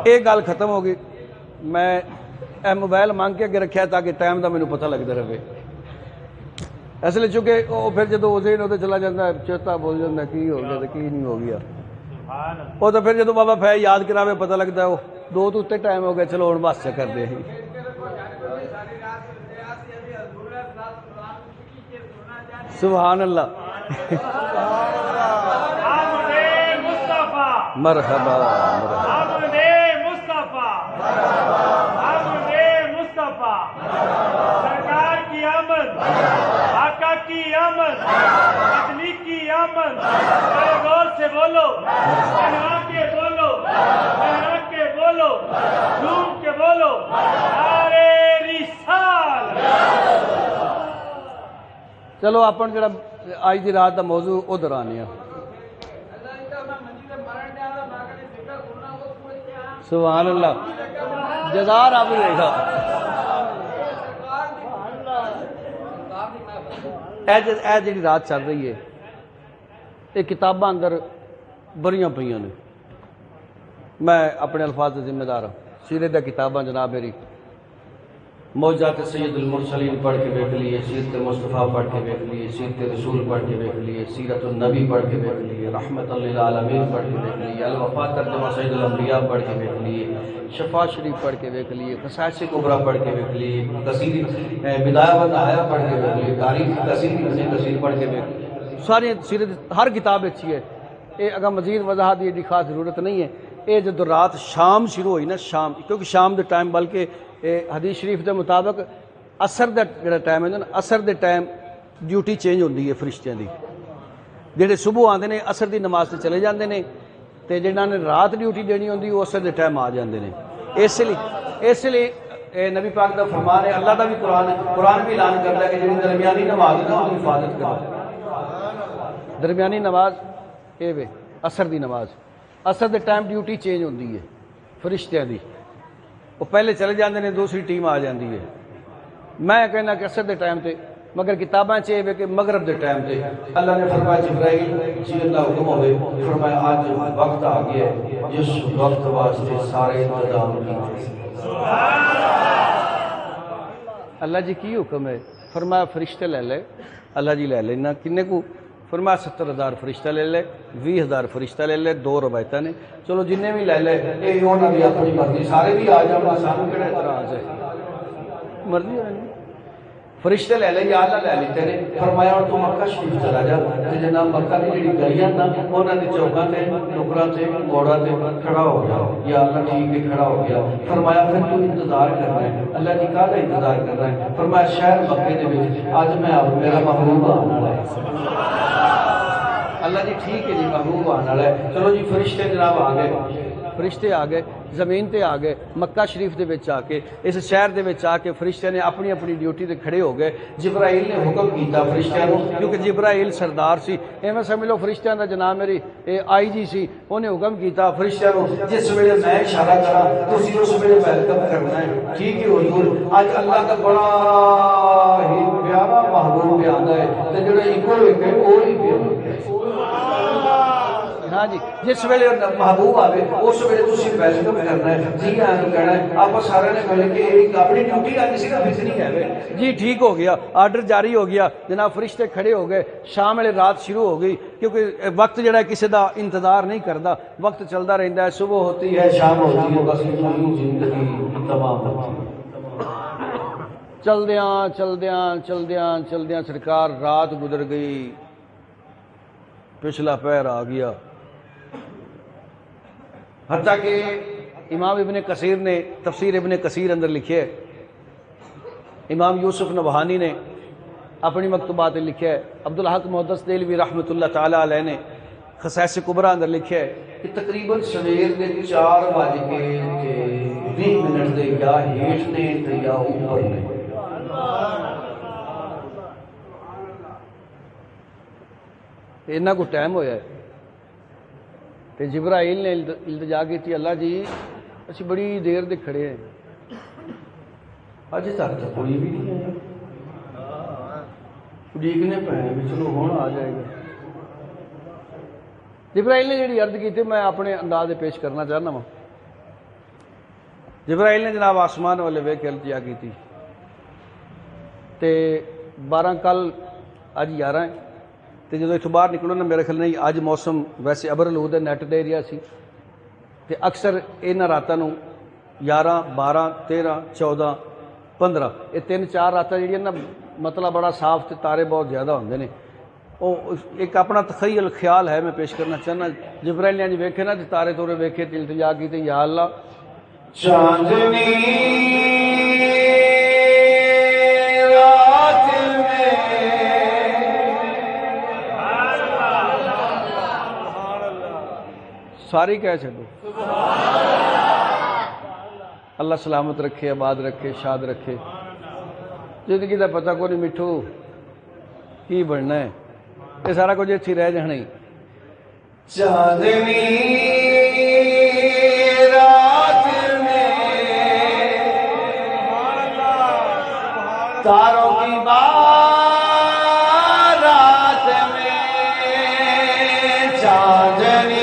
ایک گل ختم ہو گئی۔ میں موبائل مانگ کے اگے رکھا تاکہ ٹائم دا مینوں پتہ لگتا رہے، اس لیے چونکہ وہ پھر جدو ذہن ادھر چلا جاتا ہے چیتا بول جاتا ہے کی ہو گیا کی نہیں ہو گیا، وہ تو پھر جدو بابا فہ یاد کراوے پتہ لگتا ہے وہ 2 تو اتنے ٹائم ہو گیا، چلو ہوں بس کر دے۔ سبحان اللہ، مرحبا سرکار کی آمد، آقا کی آمد، مدنی کی آمد، ذرا غور سے بولو، بہا کے بولو، بہا کے بولو، جھوم کے بولو، نعرے رسالت۔ چلو اپن جڑا آج دی رات دا موضوع ادھر آنے ہیں۔ سبحان اللہ، جزا رب دے گا۔ اے جڑی رات چل رہی ہے یہ کتاباں اندر بڑیاں پئیاں نے، میں اپنے الفاظ کا ذمہ دار ہوں۔ سیرت دی کتاباں جناب میری موجزات سید المرسلین پڑھ کے دیکھ لیے، سیرت مصطفیٰ پڑھ کے دیکھ لیے، سیرت رسول پڑھ کے دیکھ لیے، سیرت النبی پڑھ کے دیکھ لیے، رحمت للعالمین پڑھ کے دیکھ لیے، الوفا ترجمہ سید الانبیاء پڑھ کے دیکھ لیے، شفا شریف پڑھ کے دیکھ لیے، قصائص کبریٰ پڑھ کے دیکھ لیے، کثیر بدایہ و نہایہ پڑھ کے دیکھ لیے، تاریخ کثیر پڑھ کے دیکھ لیے، ساری سیرت ہر کتاب اچھی ہے۔ یہ اگر مزید وضاحت کی خاص ضرورت نہیں ہے۔ یہ جب رات شام شروع ہوئی نا، شام کیونکہ شام دے ٹائم بلکہ حدیث شریف دے مطابق اثر دا جڑا ٹائم ہے نا، اثر دے ٹائم ڈیوٹی چینج ہوندی ہے فرشتیاں دی، جڑے صبح آندے نے اثر دی نماز تے چلے جاندے نے تے جنہاں نے رات ڈیوٹی دینی ہوندی وہ اثر دے ٹائم آ جاندے نے۔ اس لیے نبی پاک دا فرمان ہے، اللہ دا بھی قرآن بھی اعلان کرتا ہے کہ جڑی درمیانی نماز ہے اس کی حفاظت کرو۔ درمیانی نماز اے وے اثر دی نماز، اثر دے ٹائم ڈیوٹی چینج ہوندی ہے فرشتیاں دی، وہ پہلے چلے جاندے نے دوسری ٹیم آ جاندی ہے۔ میں کہنا کہ اثر دے ٹائم تے مگر کتاباں چاہیے کہ مغرب دے ٹائم تے اللہ نے فرمایا جبرائیل جی اللہ حکم ہوئے فرمایا آج وقت آ گیا ہے جس وقت واسطے سارے انتظام کیتے اللہ جی کی حکم ہے فرمایا فرشتے لے لے اللہ جی لے لینا کنے کو فرمایا 70,000 فرشتہ لے لے 20,000 فرشتہ لے لے 2 روایتاں نے چلو جننے بھی لے لے یہ ہونا بھی اپنی مرضی سارے بھی آ جاؤں سانو کہڑا اعتراض ہے مرضی ہے فرشتے لے لے یا اللہ لے لیتے نے فرمایا اور تو مکہ شریف چلا جا تے جناب مکہ دی جڑی گلیاں نا انہاں دے چوکاں تے ٹکراں تے موڑاں تے کھڑا ہو جا یا اللہ ٹھیک ہے کھڑا ہو گیا فرمایا پھر تو انتظار کرنا ہے اللہ کی کہا انتظار کرنا ہے فرمایا شہر مکے دے وچ اج میں میرا محبوب آنے والا ہے اللہ جی ٹھیک ہے جی محبوب آنے والا ہے چلو جی فرشتے جناب آ گئے فرشتے آ گئے زمین تے آ گئے مکہ شریف دے وچ آ کے اس شہر دے وچ آ کے فرشتے نے اپنی اپنی ڈیوٹی تے کھڑے ہو گئے جبرائیل نے حکم کیتا فرشتیاں نو کیونکہ جبرائیل سردار سی ایویں سمجھ لو فرشتیاں دا جناب میری آئی جی سی انہیں حکم کیتا فرشتیاں نو جس ویلے میں اشارہ کراں تسی اس ویلے ویلکم کرنا ہے ٹھیک ہے حضور اج اللہ دا بڑا ہی پیارا محبوب آندا ہے تے جڑا ایکو ایک ہے او ہی پیارا ہاں جی جس ویلے محبوب آوے اس ویلے تسی ویلکم کرنا ہے جی ہاں کہنا ہے آپ سارے نے مل کے ایک اپنی ڈیوٹی آ کسی کا فکر نہیں ہے جی ٹھیک ہو گیا آرڈر جاری ہو گیا جناب فرشتے کھڑے ہو گئے شام والے رات شروع ہو گئی کیونکہ وقت جڑا ہے کسی دا انتظار نہیں کرتا وقت چلتا رہتا ہے صبح ہوتی ہے شام ہوتی ہے بس زندگی تمام چلدیاں سرکار رات گزر گئی پچھلا پہر آ گیا حتیٰ کہ امام ابن کثیر نے تفسیر ابن کثیر اندر لکھے امام یوسف نبہانی نے اپنی مکتوبات لکھے عبدالحق محدث دہلوی رحمۃ اللہ تعالی علیہ نے خصائص کبریٰ اندر لکھے کہ تقریباً سویر دے 4:20 دے یا ہیٹھ نے تے یا اوپر نے اتنا کو ٹائم ہویا ہے تے جبرائیل نے التجا کی تھی اللہ جی اسی بڑی دیر دے کھڑے ہیں اج تک تو کوئی بھی نہیں ہے دیکھنے پہنے بھی چلو ہون آ جائے گا جبرائیل نے جڑی عرض کی تھی میں اپنے انداز پیش کرنا چاہنا ہوں جبرائیل نے جناب آسمان والے وے کے التجا کی تھی تے 12 کل اج 11 ہے تے جدو اتوں باہر نکلو نا میرے خیال نہیں اج موسم ویسے ابرالود ہے نیٹ دے ایریا سی تے اکثر انہاں راتاں نو 11 12 13 14 15 یہ 3-4 راتاں جڑیاں نا مطلب بڑا صاف تے تارے بہت زیادہ ہوندے نے او ایک اپنا تخیل خیال ہے میں پیش کرنا چاہنا جبرائیل نے ویکھے نا تے تارے تورے ویکھے تے التجا کی تے یا اللہ چاندنی ساری کہہ چھڑو اللہ سلامت رکھے آباد رکھے شاد رکھے زندگی دا پتہ کو نہیں مٹھو کی بننا ہے یہ سارا کچھ اچھی رہ جانا ہی چاندنی رات میں تاروں کی بارات میں چاندنی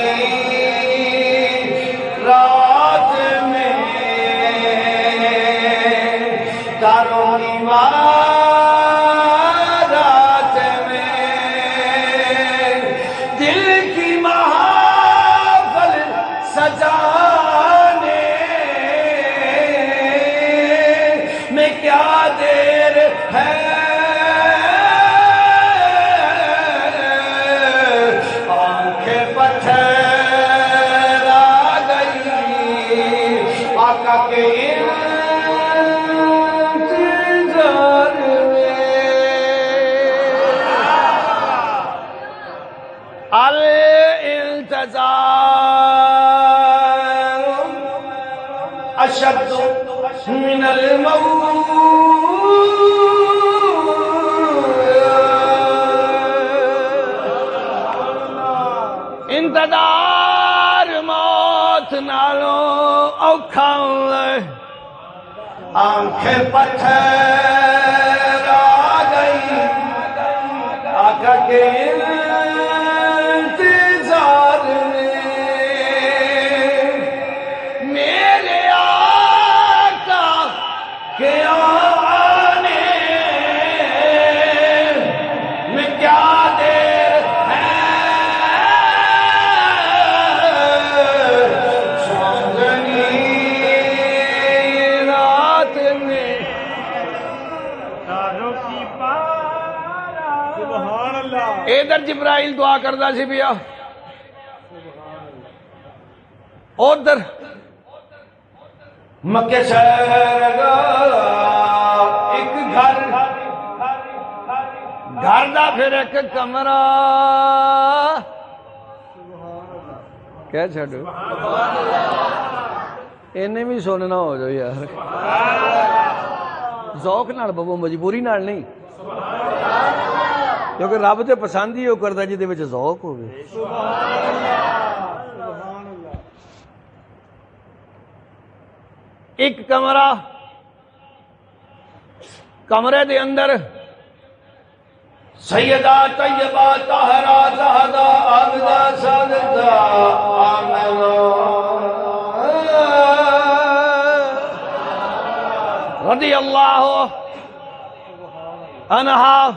اشد من الموت انتظار موت نالوں اوکھا آنکھیں پتھر آ گئی کے انتظار میں میرے آقا کے آنے میں کیا دیر ہے چاندنی رات میں تاروں کی پارا سبحان اللہ ادھر جبرائیل دعا کردا سی پیا ادھر مکے شہر دا ایک گھر دا پھر ایک کمرہ کہہ چھڑو انہیں بھی سننا ہو جو یار ذوق نال بابو مجبوری نال نہیں کیونکہ رب تے پسند ہی وہ کردا جے دے وچ ذوق ہوے ایک کمرہ کمرے دے اندر سیدہ طیبہ طاہرہ زہدہ عابدہ سادتہ آمنہ رضی اللہ عنہا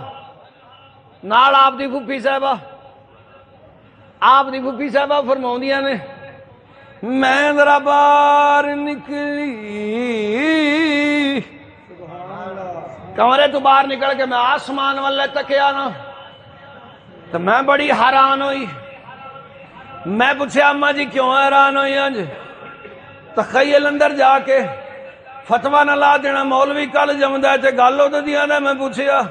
نال آپ دی پھوپھی صاحبہ فرماؤندیاں نے میں ذرا باہر نکلی کمرے تو باہر نکل کے میں آسمان والے تکیا نا تو میں بڑی حیران ہوئی میں پوچھا اماں جی کیوں حیران ہوئی انج تخیل اندر جا کے فتویٰ نہ لا دینا مولوی کل جمدہ ہے تے گل ہو دیا نا میں پوچھیا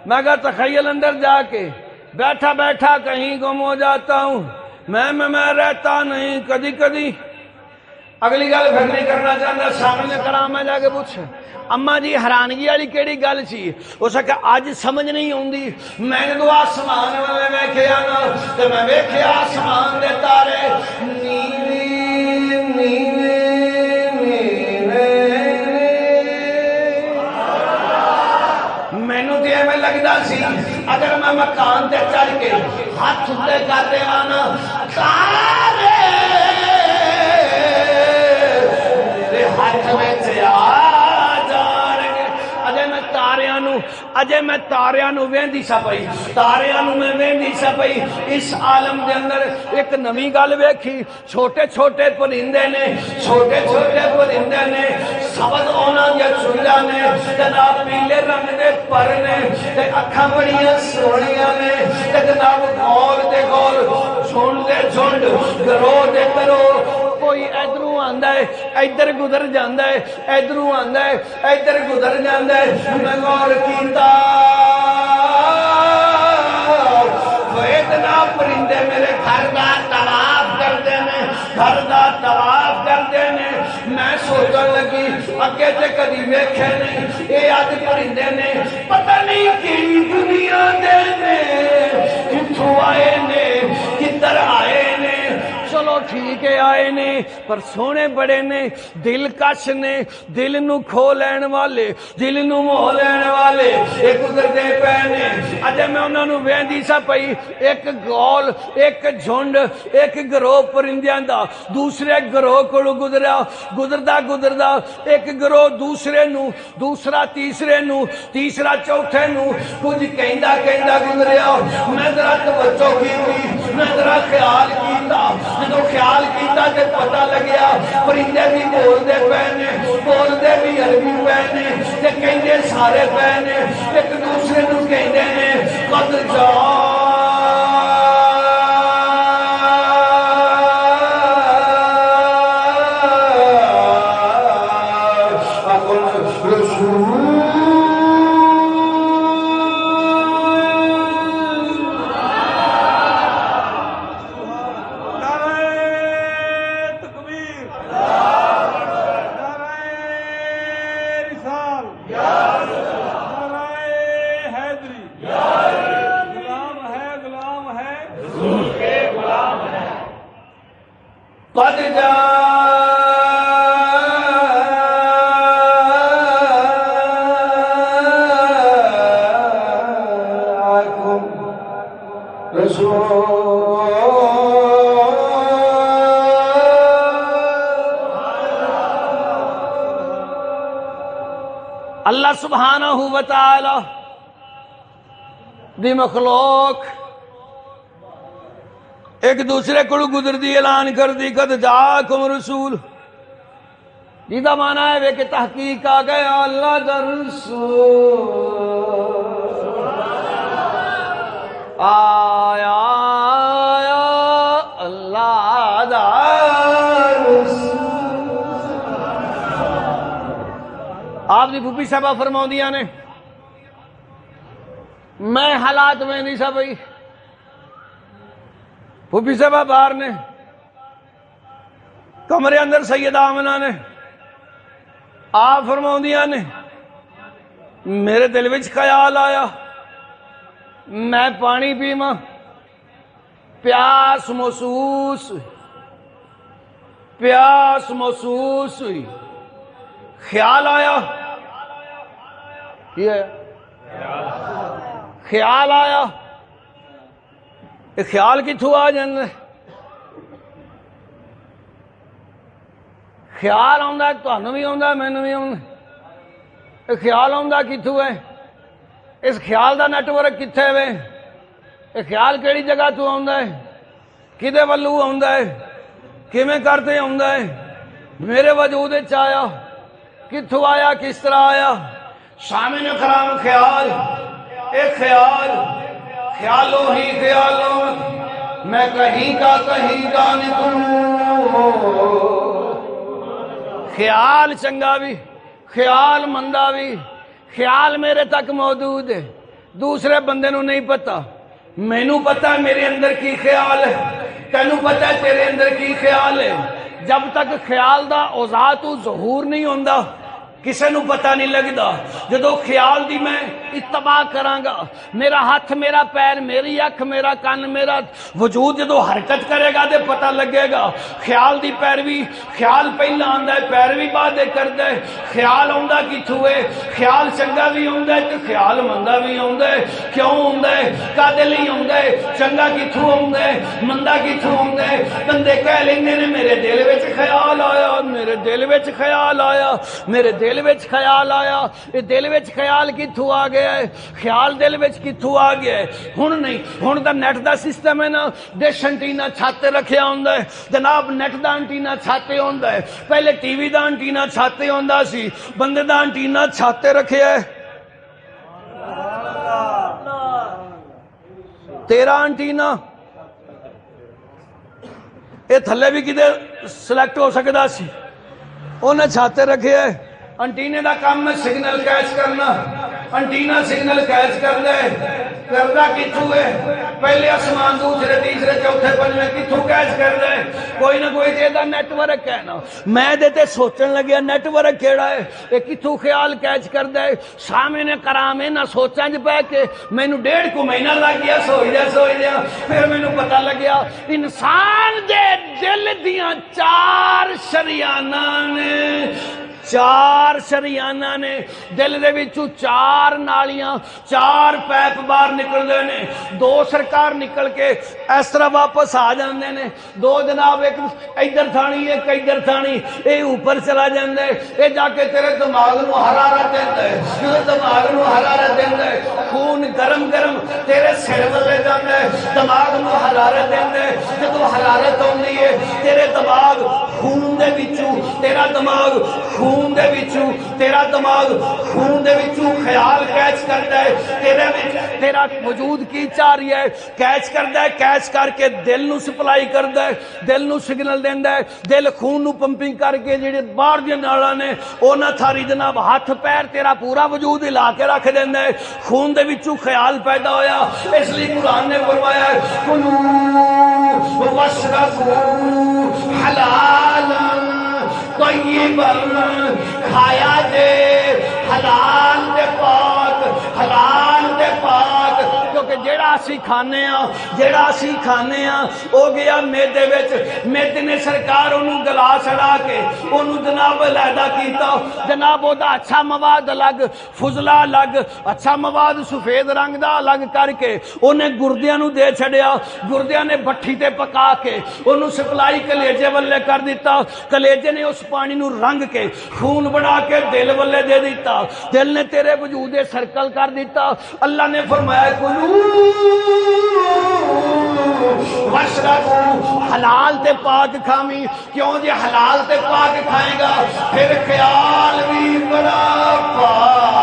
میں کہا تخیل اندر جا کے بیٹھا بیٹھا کہیں گم ہو جاتا ہوں میں رہتا نہیں کدی کدی اگلی گل پھر نہیں کرنا چاہتا سامنے کرا میں جا کے پوچھ اما جی حیرانگی والی کیڑی گل سی اس کہ اج سمجھ نہیں آتی میں نے تو آسمان والے ویکھیا نا تے میں ویکھیا آسمان دے تارے نیوے نیوے مینوں تے ایویں لگدا سی اگر میں مکان تے چڑھ کے ہاتھ اتے کر دیواں نا تارے میرے ہاتھ وچ آ جان گے اجے میں تاریاں نو ویندی سا پئی تاریاں نو میں ویندی سا پئی اس عالم دے اندر ایک نویں گل ویکھی چھوٹے چھوٹے پرندے نے سبز اونا دیا چُھلا نے جناب پیلے رنگ دے پر نے تے اکھاں بڑیاں سونیاں نے تے جناب گول دے گول جھنڈ دے جھنڈ گروہ دے گروہ کوئی ادھروں آندا ہے ادھر گزر جاندا ہے ادھروں آندا ہے ادھر گزر جاندا ہے میں غور کیتا اتنا پرندے میرے گھر دا طواف کرتے نے میں سوچن لگی اگے تے کدی ویکھے نہیں اے اج پرندے نے پتہ نہیں کی دنیا دے نے کتھوں آئے نے کدھر آئے نے چلو ٹھیک ہے آئے نے پر سونے بڑے نے دل کش نے دل نو کھو لین والے دل نو موہ لین والے ایک گزر دے پے نے اجے میں انہاں نو ویندی سا پئی ایک گول ایک جھنڈ ایک گروہ پرندیاں دا دوسرے گروہ کولوں گزردا ایک گروہ دوسرے نو دوسرا تیسرے نو تیسرا چوتھے نو کچھ کہندا گزریا میں ذرا توجہ کیتی میں ذرا خیال کیتا جدو خیال کیتا تے پتہ لگیا پرندے بھی بولدے پے نے بولدے بھی عربی پے نے تے کہندے سارے پے نے ایک دوسرے نو کہندے نے قد اللہ سبحانہ و تعالی دی مخلوق ایک دوسرے کو گزر دی اعلان کر دی قد جاءکم رسول جیدہ معنی ہے کہ تحقیق آ گیا اللہ دا رسول آیا اللہ دا رسول۔ آپ دی پھوپھی صاحبہ فرماؤندیاں نے میں حالات میں نہیں سا بھئی پھوپھی صاحبہ باہر نے کمرے اندر سیدہ آمنہ نے آپ فرماؤندیاں نے میرے دل وچ خیال آیا میں پانی پیواں پیاس محسوس ہوئی خیال آیا خیال آیا خیال کتھوں آ جاندے خیال آندا ہے تانوں بھی آندا ہے مینوں بھی آندا خیال آندا کتھوں ہے اس خیال دا نیٹ ورک کتھے وے یہ خیال کیڑی جگہ تو آندا ہے کدے ولو آندا ہے کیویں کرتے آندا ہے میرے وجود وچ آیا کتھوں آیا کس طرح آیا سامنے کرام خیال ایک خیالوں ہی خیالوں میں کہیں کا نکلوں خیال چنگا بھی خیال مندہ بھی خیال میرے تک موجود ہے دوسرے بندے نو نہیں پتا مینوں پتا ہے میرے اندر کی خیال ہے تینوں پتا ہے تیرے اندر کی خیال ہے جب تک خیال دا اوضاع تو ظہور نہیں ہوندا کسے نو پتہ نہیں لگدا جدو خیال دی میں اتباع کراں گا میرا ہاتھ میرا پیر میری اکھ میرا کان میرا وجود جدو حرکت کرے گا تے پتہ لگے گا خیال دی پیروی خیال پہلا آندا ہے پیروی بعد کردا ہے خیال آندا کتھوں ہے خیال چنگا بھی آندا ہے تے خیال مندا بھی آندا ہے کیوں آندا ہے کادے لئی آندا ہے چنگا کتھوں آندا ہے مندا کتھوں آندا ہے بندے کہہ لیندے نے میرے دل وچ خیال آیا میرے دل وچ خیال آیا میرے دل وچ خیال آیا یہ دل وچ خیال کتھوں آ گیا ہے خیال دل وچ کتھوں آ گیا ہے ہن نہیں ہن دا نیٹ دا سسٹم ہے نا ڈش انٹینا چھاتے رکھیا ہوندا ہے جناب نیٹ دا انٹینا چھاتے ہوندا ہے پہلے ٹی وی دا انٹینا چھاتے ہوندا سی بندے دا انٹینا چھاتے رکھیا ہے تیرا انٹینا یہ تھلے بھی کدے سلیکٹ ہو سکدا سی انہیں چھاتے رکھے ہے انٹینے دا کام میں سگنل کیچ کرنا انٹینا سگنل کیچ کردا ہے کردا کتھوں ہے پہلے آسمان دوسرے تیسرے چوتھے پنجویں کتھوں کیچ کردا ہے کوئی نہ کوئی تے دا نیٹ ورک ہے نا میں دے تے سوچن لگیا نیٹ ورک کیڑا ہے یہ کتھوں خیال کیچ کردا ہے سامنے کرامے نہ سوچاں ج پے کے مینوں 1.5 مہینہ لگ گیا سوئی دیا پھر مینوں پتہ لگیا انسان دے دل دیاں 4 شریاناں نے دل دے وچوں 4 نالیاں 4 پیپ باہر نکل دے نے 2 سرکار نکل کے اس طرح واپس آ جاندے نے 2 جناب ایک ادھر تھانی ایک ادھر تھانی اے اوپر چلا جاندا ہے اے جا کے تیرے دماغ نو حرارت دیندا ہے جدوں دماغ نو حرارت دیندا ہے خون گرم تیرے سر ولے جاندا ہے دماغ نو حرارت دیندا ہے جدوں حرارت ہوندی ہے تیرے دماغ خون دے وچوں تیرا دماغ خون دے وچوں تیرا دماغ خون دے وچوں خیال کیچ کردا ہے تیرے وچ تیرا وجود کی چاہ رہی ہے کیچ کردا ہے کیچ کر کے دل نو سپلائی کردا ہے دل نو سگنل دیندا ہے دل خون نو پمپنگ کر کے جڑے باہر دی نالاں نے اونا تھاری جناب ہاتھ پیر تیرا پورا وجود ہلا کے رکھ دیندا ہے خون دے وچوں خیال پیدا ہویا اس لیے قرآن نے فرمایا ہے کلوا واشربوا حلالا طیبا کھایا جے حلال دے پاک کیونکہ جیڑا اسی کھانے ہاں جیڑا اسی کھانے ہاں او گیا میدے وچ میدے نے سرکار انہوں گلا سڑا کے انہوں جناب علیحدہ کیتا جناب او دا اچھا مواد الگ فضلہ الگ اچھا مواد سفید رنگ دا الگ کر کے انہیں گردیاں نو دے چھڑیا گردیاں نے بٹھی تے پکا کے انہوں سپلائی کلیجے والے کر دیتا کلیجے نے اس پانی نو رنگ کے خون بنا کے دل والے دے دیتا دل نے تیرے وجود سرکل کر دیتا اللہ نے فرمایا کلو واشربو حلال تے پاک کھامی کیوں جی حلال تے پاک کھائے گا پھر خیال بھی بڑا پاک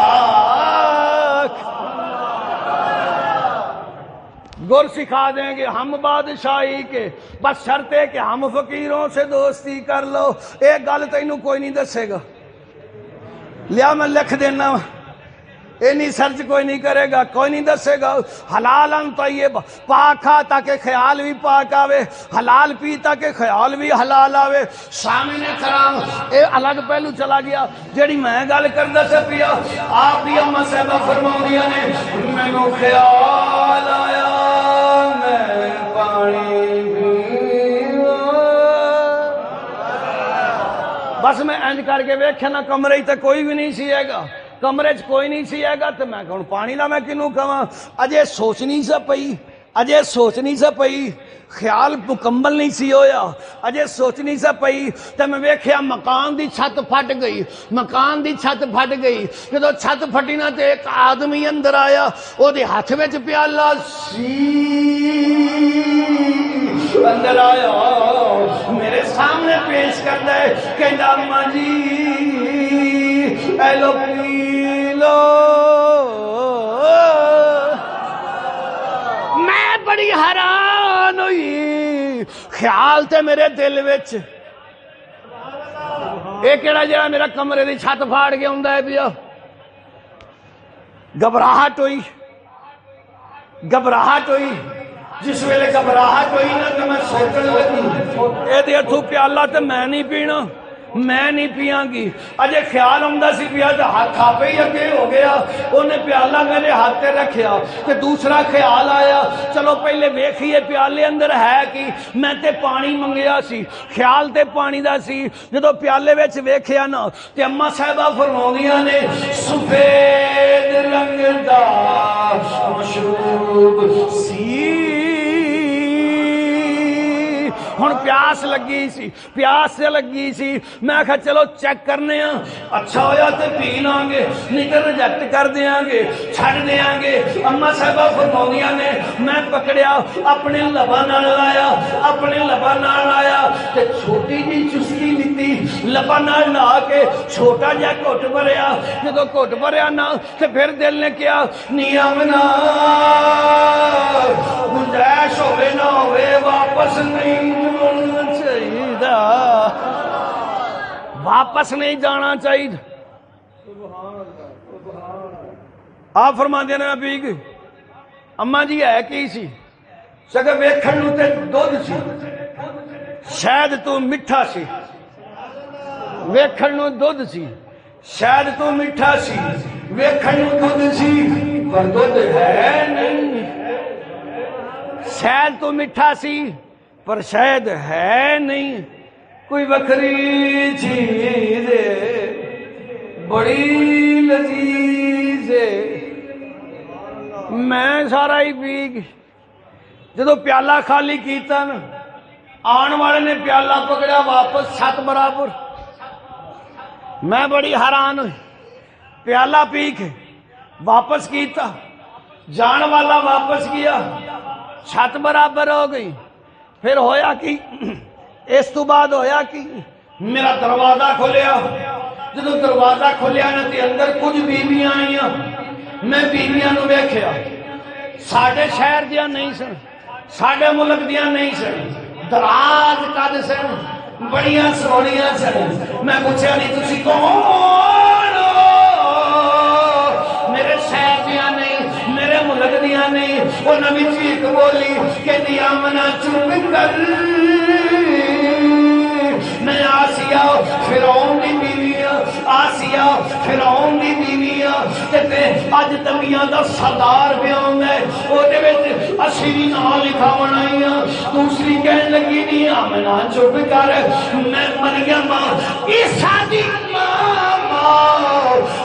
گر سکھا دیں گے ہم بادشاہی کے بس شرط ہے کہ ہم فقیروں سے دوستی کر لو ایک گل تینوں کوئی نہیں دسے گا لیا میں لکھ دینا اینی سرچ کوئی نہیں کرے گا کوئی نہیں دسے گا حلال طیب پاک کھا تاکہ خیال بھی پاک آوے حلال پی تاکہ خیال بھی حلال آوے سامنے کرام اے الگ پہلو چلا گیا جیڑی میں گل کردا سے پیا آپ دی اماں صاحبہ فرماؤندیاں نے مینوں خیال آیا میں پانی بس میں انج کر کے ویکھیا نا کمرے تے کوئی بھی نہیں سی گا کمرے چ کوئی نہیں سی گا تو میں کہوں پانی لا میں کنوں کہاں اجے سوچنی سا پئی اجے سوچنی سا پئی خیال مکمل نہیں سی ہویا اجے سوچنی سا پئی تے میں ویکھیا مکان دی چھت پھٹ گئی مکان دی چھت پھٹ گئی جدوں چھت پھٹی نا تے ایک آدمی اندر آیا او دے ہاتھ وچ پیالہ سی اندر آیا میرے سامنے پیش کردا ہے کہندا اماں جی اے لو پی لو میں بڑی حیران ہوئی خیال تے میرے دل وچ اے کیڑا جڑا میرا کمرے دی چھت پھاڑ کے ہوندا ہے پیا گھبراہٹ ہوئی جس ویلے گھبراہٹ ہوئی نا تو میں سوچن لگی اے دے ہتھوں پیالہ تے میں نہیں پینا میں نہیں پیاں گی اجے خیال آمدہ سی پیا تو ہاتھ کھاپے ہی اگے ہو گیا انہیں پیالہ میرے ہاتھ تے رکھیا کہ دوسرا خیال آیا چلو پہلے ویکھیے پیالے اندر ہے کہ میں تے پانی منگیا سی خیال تے پانی دا سی جدو پیالے وچ ویکھیا نا تے اماں صاحبہ فرماؤندیاں نے سفید رنگ دا مشروب سی ہن پیاس لگی سی میں کہا چلو چیک کرنے ہیں اچھا ہویا تے پی لیں گے نہیں تے ریجیکٹ کر دیاں گے چھڑ دیاں گے اماں صاحبہ فرماؤندیاں نے میں پکڑیا اپنے لباں نال لایا تے چھوٹی جی چسکی لیتی لباں نال لا کے چھوٹا جہا گھٹ بھریا جدوں گھٹ بھریا نا تے پھر دل نے کیا نیامنا گنجائش ہوے نہ ہوے واپس نہیں واپس نہیں جانا چاہیے آپ فرما دینا پی گئی اماں جی ہے کی سی سگے ویکھن نوں تے دودھ سی شاید تو میٹھا سی ویکھن نوں دودھ سی شاید تو میٹھا سی ویکھن نوں دودھ سی پر دودھ ہے نہیں شاید تو میٹھا سی پر شاید ہے نہیں کوئی وکری چیز بڑی لذیذ میں سارا ہی پی گئی جدو پیالہ خالی کیتا نا آن والے نے پیالہ پکڑیا واپس چھت برابر میں بڑی حیران ہوئی پیالہ پی کے واپس کیتا جان والا واپس کیا چھت برابر ہو گئی پھر ہویا کی اس تو بعد ہویا کی میرا دروازہ کھولیا جدو دروازہ کھولیا نا تے اندر کچھ بیویاں آئیاں میں بیویاں نو ویکھیا ساڈے شہر دیاں نہیں سن ساڈے ملک دیاں نہیں سن دراز قد سن بڑیاں سونیاں سن میں پوچھیا نہیں تسی کون میرے شہر دیاں نہیں میرے ملک دیاں نہیں وہ نبی چیخ بولی کہ نیامنا چپ کر میں آسیہ فرعون دی بیوی آسیہ آسیہ فرعون دی بیویاں تے اج تمیاں دا سردار بیان ہے او دے وچ اسی دی نام لکھاون آئیاں دوسری کہن لگی نہیں آمنا چپ کر میں مریم عیسیٰ دی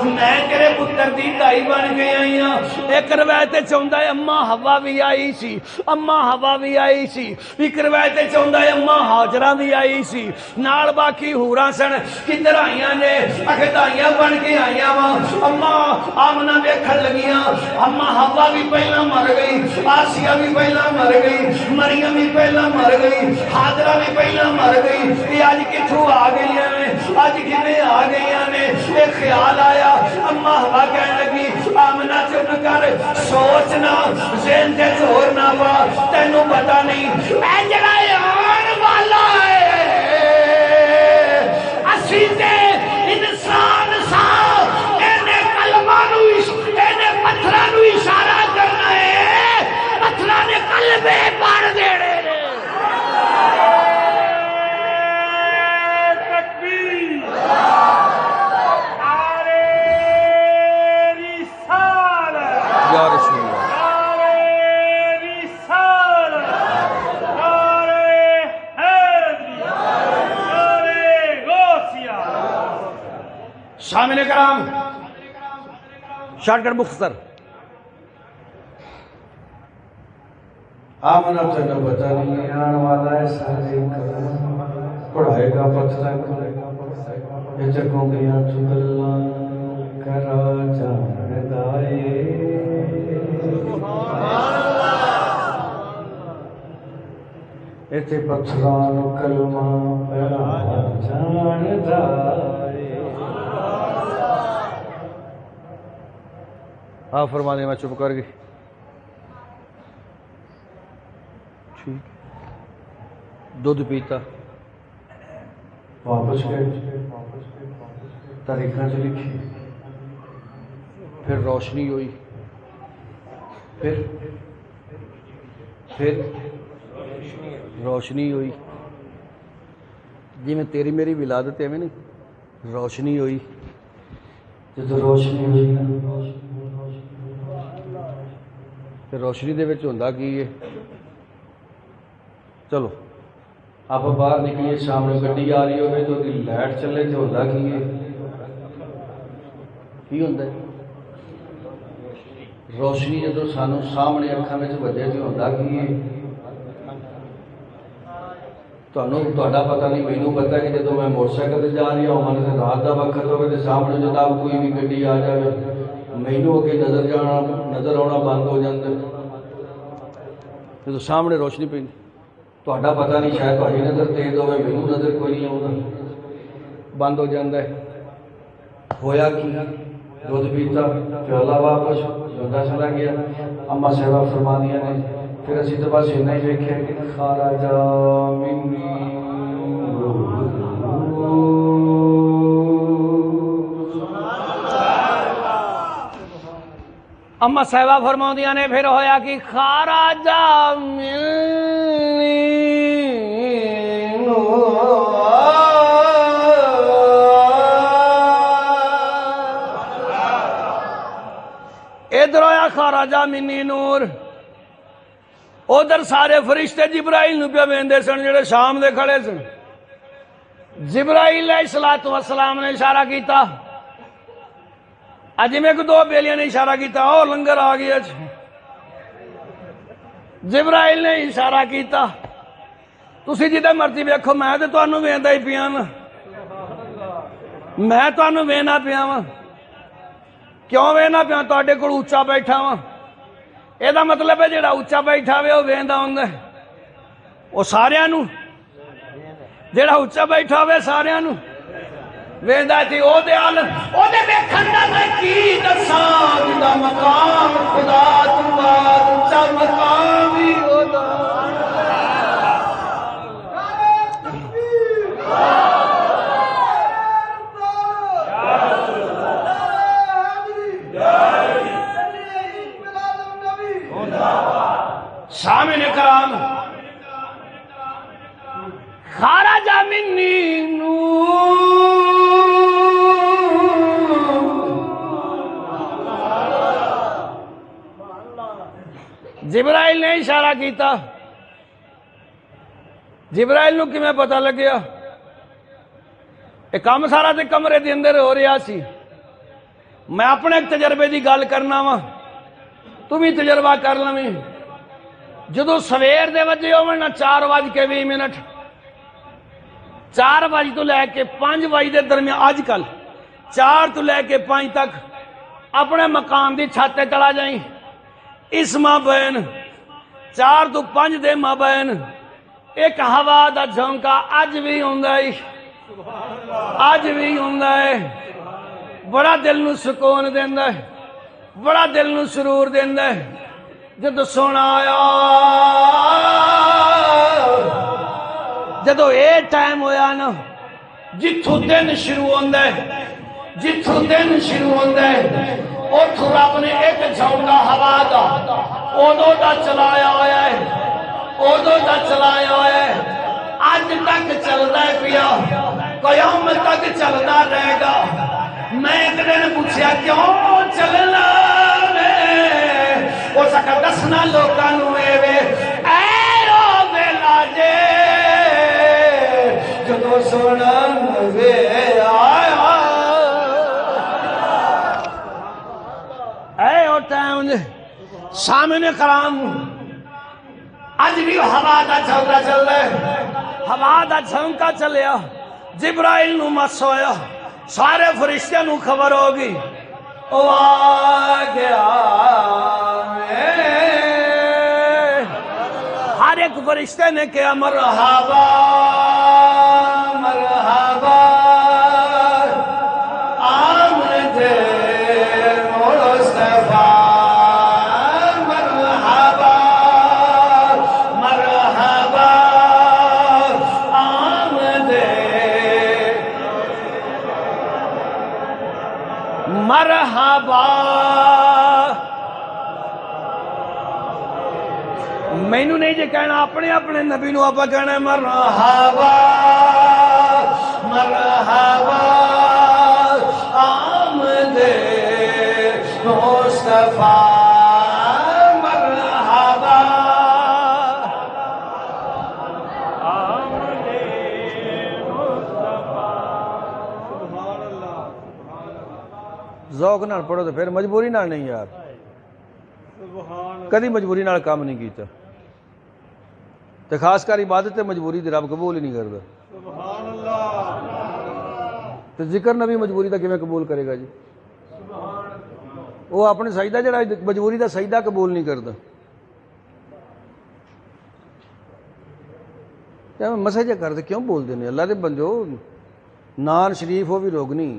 میں تیرے پتر دی دائی بن گئی آئی ہاں ایک روایت چاہتا ہے اما ہوا بھی آئی سی اما ہوا بھی آئی سی ایک روایت چاہتا ہے اما ہاجرہ بھی آئی سی نال باقی ہوراں سن کدھر آئیاں نے اخدائیاں بن کے آئیاں وہاں اما آمنہ ویکھن لگیاں اما ہوا بھی پہلا مر گئی آسیہ بھی پہلا مر گئی مریم بھی پہلا مر گئی حاجرہ بھی پہلا مر گئی یہ آج کتھوں آ گئی ہیں آج کتنے آ گئی ہیں ایک خیال آیا اما ہوا کہنے لگی آمنہ چپ کر سوچنا ذہن تے زور نہ پا تینوں پتہ نہیں اے جڑا آن والا ہے اسی تے انسان سا اینے کلمہ نو اینے پتھراں نو اشارہ کرنا ہے پتھراں نے قلبے پاڑ دینے شامل کرام شارٹ کٹ مختصر آمنہ تنہ پتہ نہیں آن والا ہے سارے پڑھائے گا پتھر یہ جگوں گیا تو اللہ کرا جان دائے ایتے پتھران کلمہ پڑھا جان دائے ہاں فرمانے میں چپ کر گئی ٹھیک دودھ پیتا واپس گئے تاریخاں سے لکھی پھر روشنی ہوئی پھر روشنی ہوئی جی میں تیری میری ولادت ہے میں نہیں روشنی ہوئی جب روشنی ہوئی روشنی دے وچ ہوندا کی ہے چلو آپ باہر نکلیے سامنے گڈی آ رہی ہوگی تو لائٹ چلے تو ہوندا کی ہے کی ہوندا ہے روشنی جدوں سانو سامنے اکھاں وچ وجے تو ہوندا کی ہے تہاڈا پتہ نہیں مینوں پتہ کہ جدوں میں موٹر سائیکل تے جا رہی ہوں من رات دا وقت ہوے تے سامنے جناب کوئی بھی گڈی آ جائے مینوں اگے نظر آنا بند ہو جاتا ہے جدوں سامنے روشنی پی تہاڈا پتہ نہیں شاید تہاڈی نظر تیز ہوے مینوں نظر کوئی نہیں آਉਂدا بند ہو جاتا ہے ہویا کی دودھ پیتا پیالہ واپس جوندہ چلا گیا اما صاحبہ فرمانیاں نے پھر اسی تو بس اتنا ہی دیکھے کہ خارج منی اما صاحبہ فرماندیاں نے پھر ہویا کہ خارج منی ادھر ہویا خارج منی نور ادھر سارے فرشتے جبرائیل نو پہ ویندے سن جڑے شام دے کھڑے سن جبرائیل علیہ السلام نے اشارہ کیتا اج میں کو دو بیلیاں نے اشارہ کیتا او لنگر آ گیا جبرائیل نے اشارہ کیتا تسی جدے مرضی ویکھو میں تے تانوں ویندا ہی پیاں میں تانوں وینا پیاں کیوں وینا پیاں تواڈے کول اونچا بیٹھا وا یہ مطلب ہے جڑا اچا بیٹھا ہوئے وہ ویندا ہوندا ہے وہ ساریاں نو جڑا اچا بیٹھا ہوئے ساریاں نو ویندا سی او دے حال او دے ویکھن دا میں کی دساں جدا مقام خدا تو بعد اچا مقام ہی ہودا سامعین کرام خارج منی نور جبرائیل نے اشارہ کیتا، جبرائیل نو کیویں پتہ لگیا؟ یہ کام سارا تے کمرے دے اندر ہو رہا سی۔ میں اپنے تجربے دی گل کرنا وا، تم بھی تجربہ کر لویں۔ جدو سویر دے وجے ہوون نا 4:20، 4 بجے تو لے کے 5 بجے دے درمیان، اج کل 4 تو لے کے 5 تک اپنے مکان دی چھت تے چلا جائیں، اس مابین 4 تو 5 دے مابین ایک ہوا دا جھونکا اج بھی ہوندا ہے، اج بھی ہوندا ہے، بڑا دل نو سکون دیندا ہے، بڑا دل نو سرور دیندا ہے۔ جدو سونا آیا، جدو اے ٹائم ہویا نا جتھوں دن شروع ہوندا ہے، جتھوں دن شروع ہوندا ہے، اوتھوں رب نے ایک جھونکا ہوا دا اودوں دا چلایا ہویا ہے، اودوں دا چلایا ہویا ہے، اج تک چلدا ہے پیا، قیامت تک چلدا رہے گا۔ میں ایک دن پوچھیا کیوں چلنا ہو سکا دسنا لوکاں نوں اے وے اے او ویلا جے جدوں سونا وے آیا، اے او ٹائم سامنے کرام اج بھی ہوا دا جھونکا چل رہا ہے، ہوا دا جھونکا چلیا، جبرائیل نو مس ہویا، سارے فرشتیاں نو خبر ہوگی، او آ گیا، ہر ایک فرشتے نے کہا مرحبا مرحبا آمد مصطفیٰ، مرحبا مرحبا آمد مرحبا۔ مینوں نہیں جے کہنا، اپنے اپنے نبی نو آپ کہنا مرحبا مرحبا آمد مصطفیٰ، مرحبا آمد مصطفیٰ۔ ذوق نال پڑھو تو پھر مجبوری نال نہیں یار، کدی مجبوری نال کام نہیں کیتا، تے خاص کر عبادت تے مجبوری دی رب قبول ہی نہیں کردا۔ سبحان اللہ، تے ذکر نبی مجبوری دا کیویں قبول کرے گا جی؟ وہ اپنے سجدہ جڑا مجبوری دا سجدہ قبول نہیں کردا۔ تے مسجد کردے کیوں بول دینے؟ اللہ دے بندو، نان شریف ہو بھی روگنی،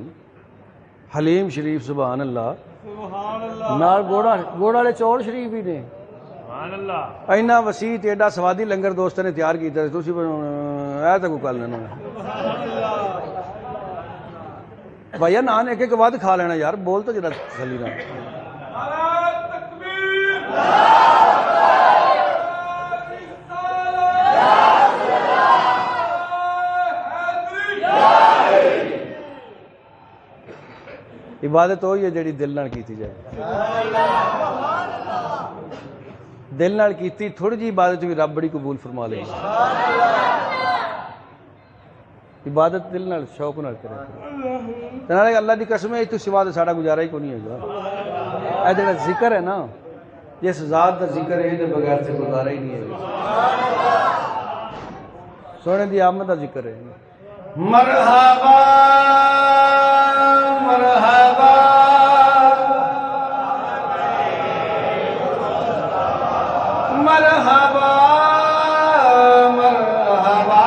حلیم شریف سبحان اللہ، سبحان اللہ، نال گوڑا والے چول شریف بھی نے، سبحان اللہ، اینا وسیع تے ایڈا سوادی لنگر دوستوں نے تیار کیتا، تسی اے تے کوئی گل نہیں بھائی، نان ایک ایک بعد کھا لینا یار، بول تو جرا تسلی نال۔ عبادت ہوئی ہے جڑی دل نال کیتی جائے، دل نال کیتی تھوڑی جی عبادت بھی رب بڑی قبول فرما لے۔ عبادت دل نال شوق نال کرے، تے اللہ دی قسم ہے اس تو سوا تے ساڈا گزارا ہی کوئی نہیں ہے۔ اے جڑا ذکر ہے نا، جس ذات دا ذکر ہے دے بغیر تے گزارا ہی نہیں ہے۔ سونے دی آمد دا ذکر ہے، مرحبا مرحبا مرحبا مرحبا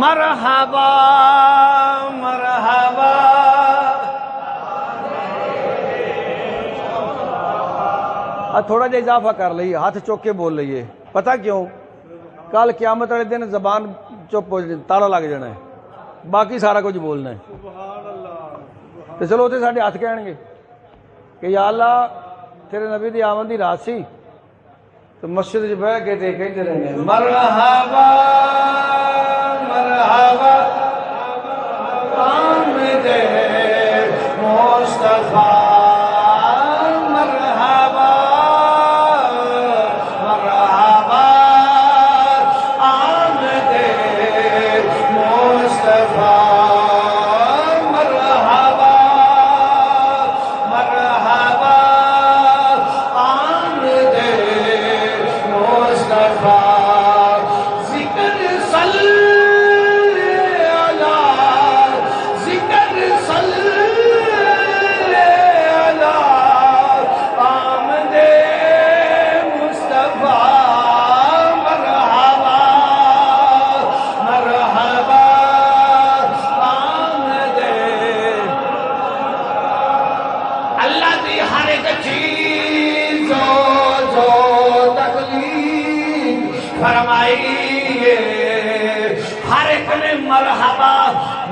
مرحبا مرحبا۔ تھوڑا جہا اضافہ کر لئیے، ہاتھ چوک کے بول لئیے، پتہ کیوں؟ کل قیامت والے دن زبان چپ ہو جائے، تالا لگ جانا ہے، باقی سارا کچھ بولنا ہے۔ تو چلو اتنے ساڈے ہاتھ کہن گے کہ یا اللہ تیرے نبی دی آمد دی رات سی، تو مسجد چ بہ کے تے کہتے رہے مرحبا مرحبا آمد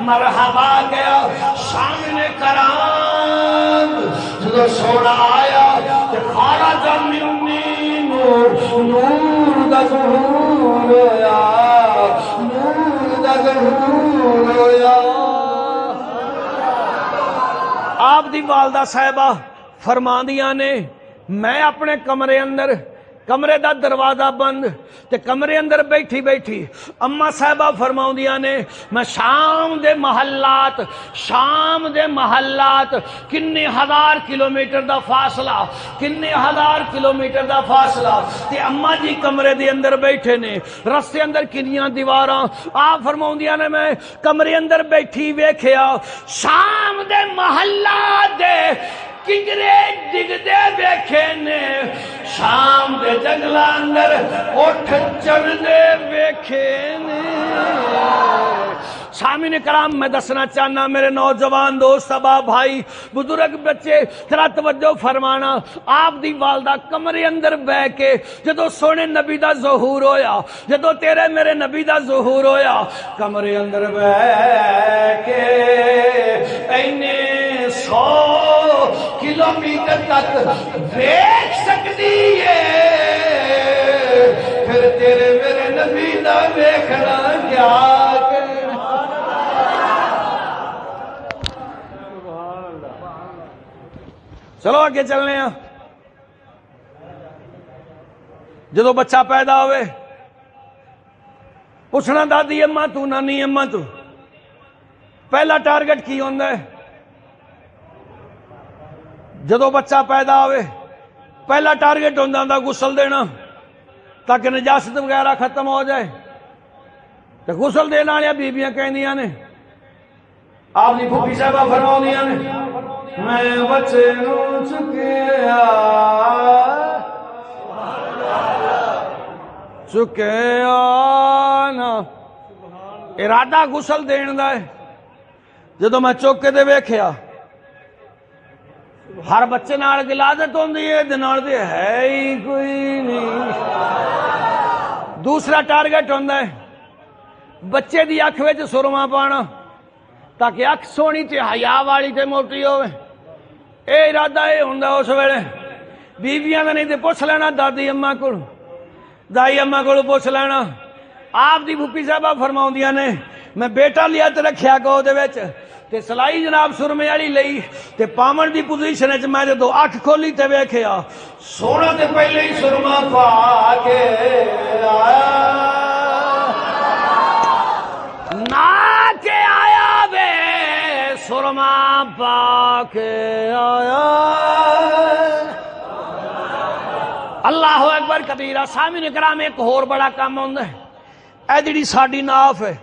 مرحبا گیا سامنے کرام جدو سونا آیا تے خارج منی نور نور دا ظہور ہویا نور دا ظہور ہویا آپ دی والدہ صاحبہ فرماندیاں نے میں اپنے کمرے اندر کمرے دا دروازہ بند تے کمرے اندر بیٹھی بیٹھی اما صاحبہ فرماؤندیاں نے میں شام دے محلات کنے ہزار کلومیٹر دا فاصلہ تے اما جی کمرے دے اندر بیٹھے نے رستے اندر کنیاں دیواراں آپ فرماؤندیاں نے میں کمرے اندر بیٹھی ویکھیا شام دے محلات دے کنجرے ڈگدے ویکھے نے شام دے جنگل اندر اٹھ چڑھدے ویکھے نے سامعین کرام میں دسنا چاہنا میرے نوجوان دوست ابا بھائی بزرگ بچے ذرا توجہ فرمانا آپ دی والدہ کمرے اندر بہ کے جدو سونے نبی دا ظہور ہویا جدو تیرے میرے نبی دا ظہور ہویا کمرے اندر بہ کے اینے 100 کلومیٹر تک دیکھ سکتی ہے پھر تیرے میرے نبی دا دیکھنا کیا چلو آگے چلنے ہیں جدو بچہ پیدا ہوئے پوچھنا دادی اماں تو نانی اماں تو پہلا ٹارگٹ کی ہوندہ ہے جدو بچہ پیدا ہوئے پہلا ٹارگٹ ہوندہ غسل دینا تاکہ نجاست وغیرہ ختم ہو جائے تو غسل دینا یا بیبیاں کہیں دیا نے آپ نے پھوپھی صاحبہ فرماؤ دیا نے میں بچے نو چکیا نا ارادہ غسل دین دا ہے جدو میں چوکے دے ویکھیا ہر بچے نال گلازت ہوندی ہے دنال دے ہے ہی کوئی نہیں دوسرا ٹارگٹ ہوندا ہے بچے دی اکھ وچ سرما پانا تاکہ اکھ سونی تے حیا والی تے موٹی ہوئے اے ارادہ اے ہوندا اس ویلے بیبیاں دا نہیں تے پوچھ لینا دادی اماں کول دائی اماں کول پوچھ لینا آپ دی پھوپھی صاحبہ فرماؤندیاں نے میں بیٹا لیا تے رکھیا گو دے وچ تے سلائی جناب سرمے والی لئی تے پاون دی پوزیشن وچ میں جدوں اکھ کھولی تے ویکھیا سونا تے پہلے ہی سرما پا کے آیا نا کے آیا وے سرما پا کے آیا اللہ اکبر کبیرہ سامعین کرام ایک اور بڑا کام ہوندا ہے اے جڑی ساڈی ناف ہے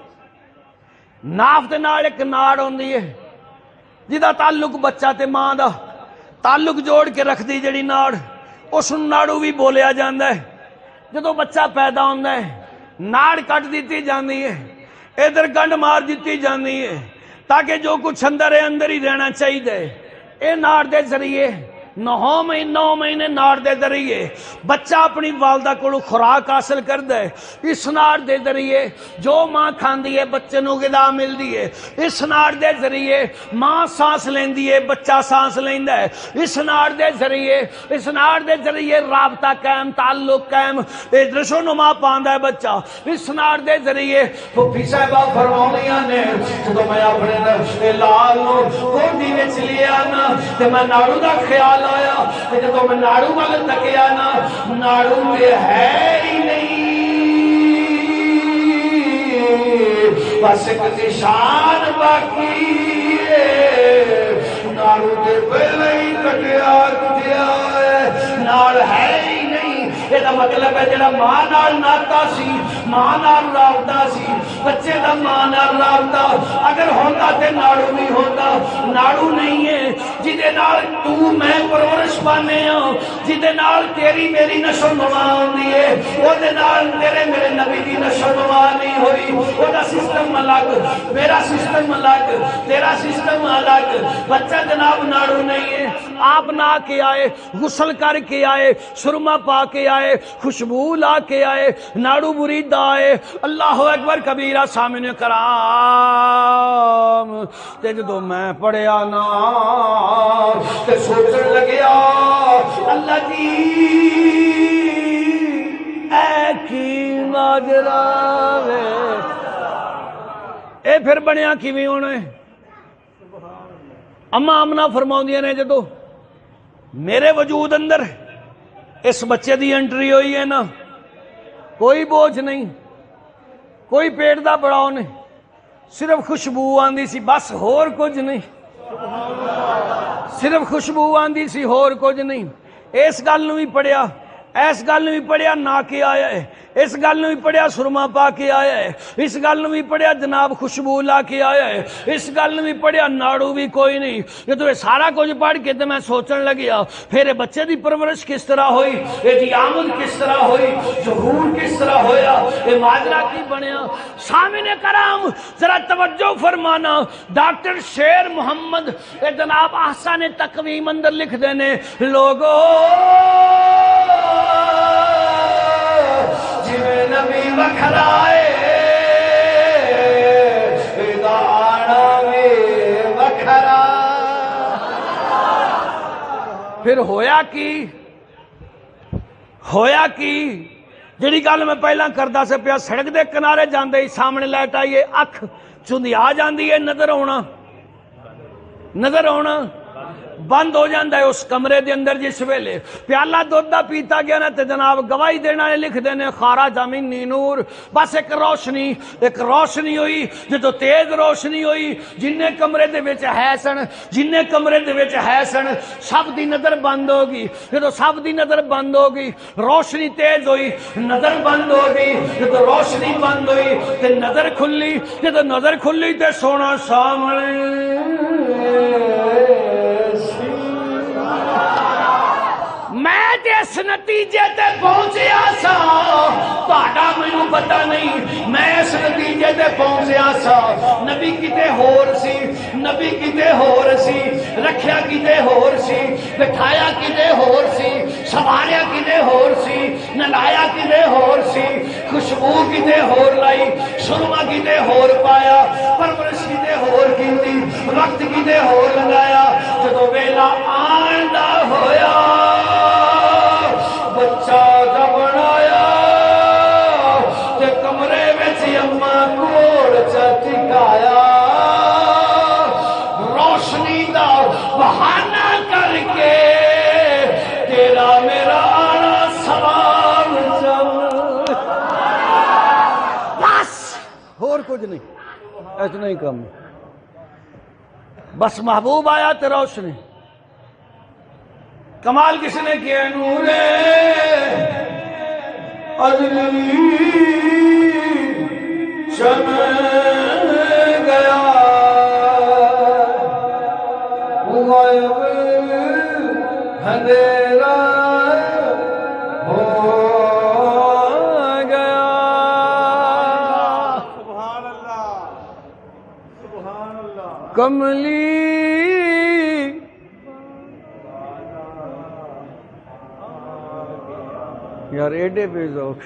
ناف دے نال ایک ناڑ ہوندی ہے جدا تعلق بچہ تے ماں دا تعلق جوڑ کے رکھ دی جڑی ناڑ اس ناڑو بھی بولیا جاندا ہے جدو بچہ پیدا ہوندا ہے ناڑ کٹ دیتی جاندی ہے ادھر گنڈ مار دیتی جاندی ہے تاکہ جو کچھ اندر ہے اندر ہی رہنا چاہیے اے ناڑ دے ذریعے 9 مہینے ناڑ دے ذریعے بچہ اپنی والدہ کو خوراک حاصل کر دے اس ناڑ دے ذریعے جو ماں کھاندی ہے بچے نو غذا ملدی ہے اس ناڑ دے ذریعے ماں سانس لیندی ہے بچہ سانس لیندا ہے اس ناڑ دے ذریعے رابطہ قائم تعلق قائم رشو نما پاندا ہے بچہ اس ناڑ دے ذریعے پھوپھی صاحبہ فرماؤندیاں نے جدوں میں اپنے لال نو گودی وچ لیا نا تے میں ناڑو دا خیال آیا جب میں ناڑو وال تکیا نا ناڑو میں ہے ہی نہیں بس ایک نشان باقی ہے ناڑو کے پہلے ہی کٹیا ہے ناڑ ہے ہی نہیں یہ مطلب ہے جڑا ماں نال ناتا سی ماں نال رابطہ سی بچے دا ماں نال رابطہ اگر ہوتا تے ناڑو نہیں ہوتا ناڑو نہیں ہے جدے نال تو میں پرورش پانے ہاں، جدے نال تیری میری نشو نما ہوندی ہے، او دے نال تیرے میرے نبی دی نشو نما نہیں ہوئی، او دا سسٹم الگ، میرا سسٹم الگ، تیرا سسٹم الگ۔ بچہ جناب ناڑو نہیں ہے، آپ نہ کے آئے، غسل کر کے آئے، سرما پا کے آئے، خوشبو لا کے آئے، ناڑو مرید آئے، اللہ اکبر کبیرہ سامنے کرام تے جدو میں پڑھیا نا تے سوچن لگیا اللہ جی اے کی ماجرا وے، اے پھر بنیا کیویں ہونا ہے؟ اما آمنہ فرماؤندیاں نے جدو میرے وجود اندر اس بچے دی انٹری ہوئی ہے نا، کوئی بوجھ نہیں، کوئی پیٹ دا بڑاؤ نہیں، صرف خوشبو آندی سی، بس ہور کچھ نہیں، صرف خوشبو آندی سی، ہور کچھ نہیں۔ اس گل نو بھی پڑھیا، اس گل نو بھی پڑھیا نہ کے آیا ہے، اس گل نو بھی پڑھیا سرما پا کے آیا ہے، اس گل نو بھی پڑھیا جناب خوشبو لا کے آیا ہے، اس گل نو بھی پڑھیا ناڑو بھی کوئی نہیں۔ جدو یہ سارا کچھ پڑھ کے تو میں سوچن لگیا پھر بچے دی پرورش کس طرح ہوئی، یہ دی آمد کس طرح ہوئی، ظہور کس طرح ہویا، یہ ماجرا کی بنیا۔ سامعین کرام ذرا توجہ فرمانا، ڈاکٹر شیر محمد یہ جناب احسان تقویم اندر لکھ دینے لوگو جویں نبی وکھرائے دانا میں وکھرا۔ پھر ہویا کی جڑی گل میں پہلا کردا سے پیا، سڑک دے کنارے جاندے ہی سامنے لائٹ آئیے، اکھ چوندی آ جاندی ہے، نظر آنا بند ہو جاندہ ہے اس کمرے دے اندر۔ جس ویلے پیالہ دودھا پیتا گیا نا تے جناب گواہی دینا ہے، لکھ دینے خارج منی نور، بس ایک روشنی ہوئی، جدو تیز روشنی ہوئی، جننے کمرے دے وچ ہے سن سب دی نظر بند ہوگی۔ جدو سب دی نظر بند ہوگی، روشنی تیز ہوئی، نظر بند ہوگی، جدو روشنی بند ہوئی تے نظر کھلی، جدو نظر کھلی تے سونا سامنے۔ میں اس نتیجے تے پہنچیا سا، تہاڈا مینوں پتہ نہیں، میں اس نتیجے تے پہنچیا سا، نبی کتے ہور سی، نبی کتے ہور سی، رکھیا کتے ہور سی، بٹھایا کتے ہور سی، سواریا کتے ہور سی، نلایا کتے ہور سی، خوشبو کتے ہور لائی، سرما کتے ہور پایا، پرورش کتے ہور کیتی، وقت کتے ہور لگایا۔ جدو ویلا آن دا ہویا بچہ دا بنایا تے کمرے وچ اماں کول چٹکایا، روشنی دا بہانہ کر کے تیرا میرا آنا سوال جب، بس اور کچھ نہیں، اتنا ہی کم، بس محبوب آیا تے روشنی۔ کمال کس نے کیا؟ نور ازلی چم گیا، غائب اندھیرا ہو گیا۔ سبحان اللہ، سبحان اللہ۔ کملی یار ایڈے پہ ذوق،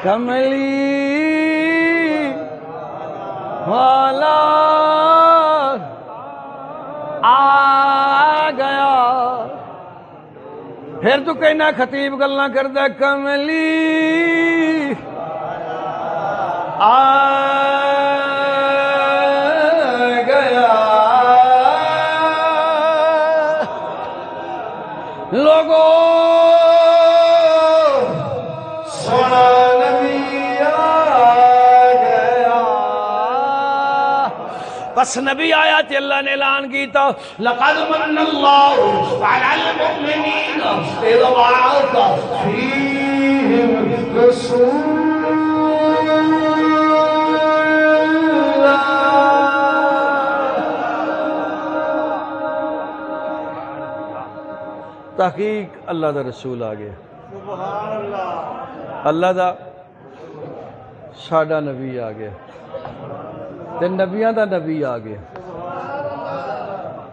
کملی والا آ گیا۔ پھر تو کہنا خطیب گلاں کردا، کملی آ لوگو سونا نبی آ گیا، بس نبی آیا تے اللہ نے اعلان کیتا، لقد من اللہ علی المؤمنین اذ بعث فیہم رسولا تحقیق اللہ دا رسول آ گیا، سبحان اللہ، اللہ دا ساڈا نبی آ گیا تے نبیاں دا نبی آ گیا۔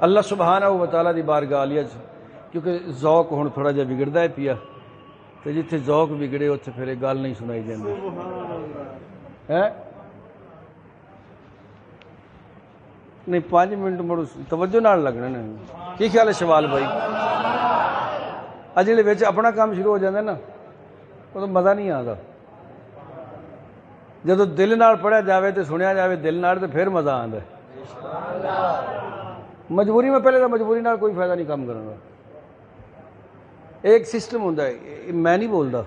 اللہ سبحانہ و تعالیٰ دی بارگاہ عالیہ کیونکہ ذوق ہن تھوڑا جہا بگڑدا ہے پیا، تے جتھے ذوق بگڑے اتنے پھر گل نہیں سنائی جاندی ہے۔ نہیں 5 منٹ مڑ توجہ نال لگنا نا۔ کی خیال ہے شوال بھائی؟ جڑے وچ اپنا کام شروع ہو جاندے نا وہ تو مزہ نہیں آتا، جدو دل نال پڑھیا جاوے تے سنیا جاوے دل نال تے پھر مزہ آندا ہے۔ مجبوری میں پہلے تو مجبوری نال کوئی فائدہ نہیں کام کرنے کا۔ ایک سسٹم ہوندا ہے، میں نہیں بولدا،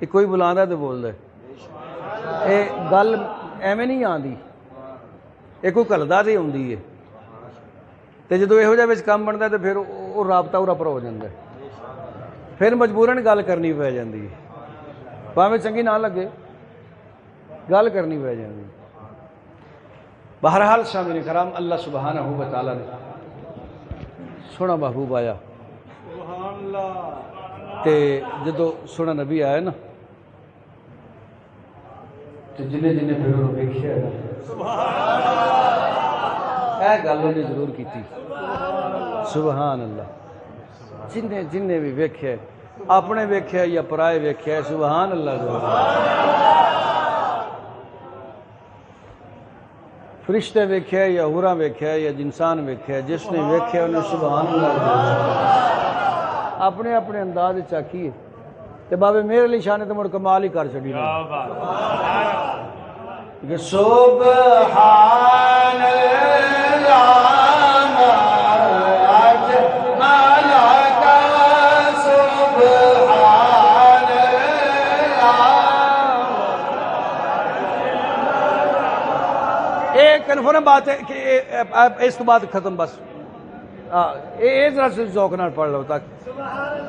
یہ کوئی بلاندا تے بولدا ہے، یہ گل ایویں نہیں آندی، یہ کوئی کلدا تے ہوندی ہے، تے جدو یہو جہا وچ کام بندا تے پھر وہ رابطہ اورا پر ہو جاندا ہے، پھر مجبوراً گل کرنی پی جاندی ہے، بھاویں چنگی نہ لگے گل کرنی پی جاندی۔ بہرحال سامعین کرام، اللہ سبحانہ و تعالیٰ نے سونا محبوب آیا سبحان اللہ، تے جدو سونا نبی آیا نا تے جنے جنے پھر انہوں ویکھیا ہے اے گل انہیں ضرور کیتی، سبحان اللہ، جنے جنے بھی ویکھیا اپنے ویکھیا یا پرائے ویکھیا، سبحان اللہ ضرور، فرشتے ویکھیا یا حوراں ویکھیا یا جنسان ویکھیا، جس نے ویکھیا انہیں سبحان اللہ ضرور، اپنے اپنے انداز چاکیے تے بابے میرے علی شاہ نے تو مڑ کمال ہی کر چھڑی کیا بات، کہ سبحان اللہ کنفرم بات ہے کہ اس کے بعد ختم، بس یہ ذرا سے ذوق نال پڑھ لو تک سبحان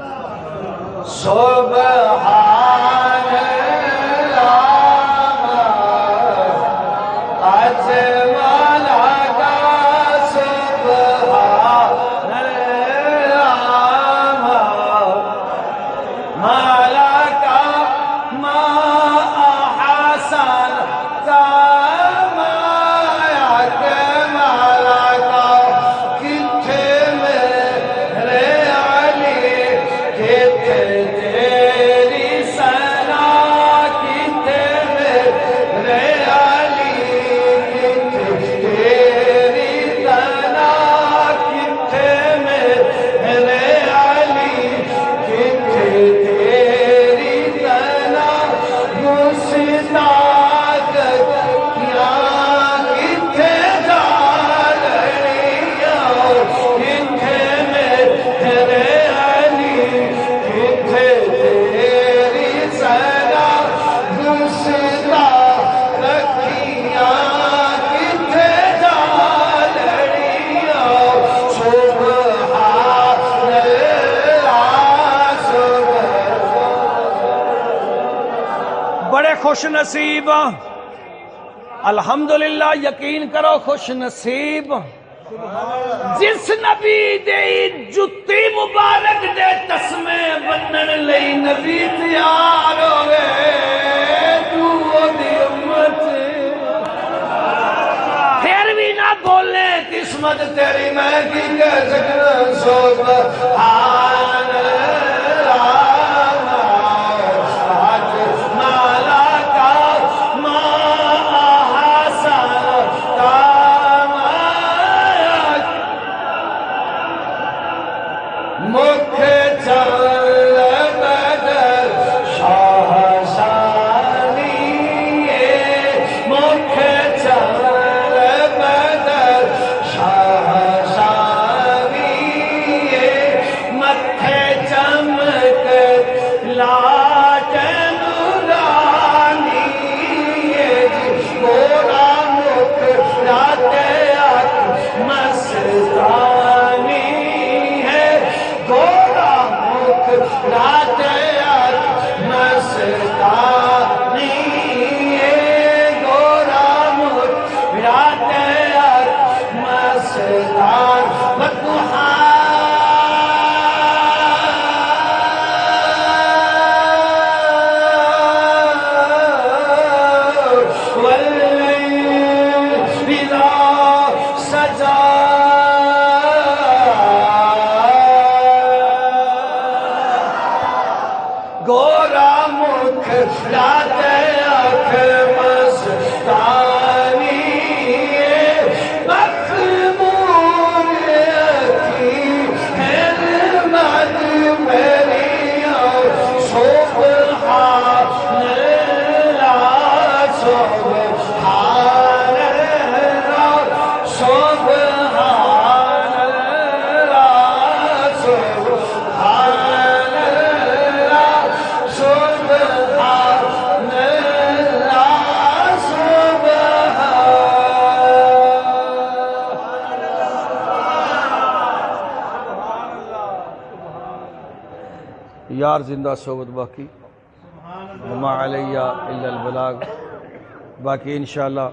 خوش نصیب، الحمدللہ یقین کرو خوش نصیب جس نبی دے جتی مبارک دے تسمے بنن لئی نبی تیار ہوئے، تو دی امت پھر بھی نہ بولے قسمت تیری میں کی کہہ سکنا، سبحان متھے یار زندہ صحبت باقی وما علیہ الا البلاغ. باقی انشاءاللہ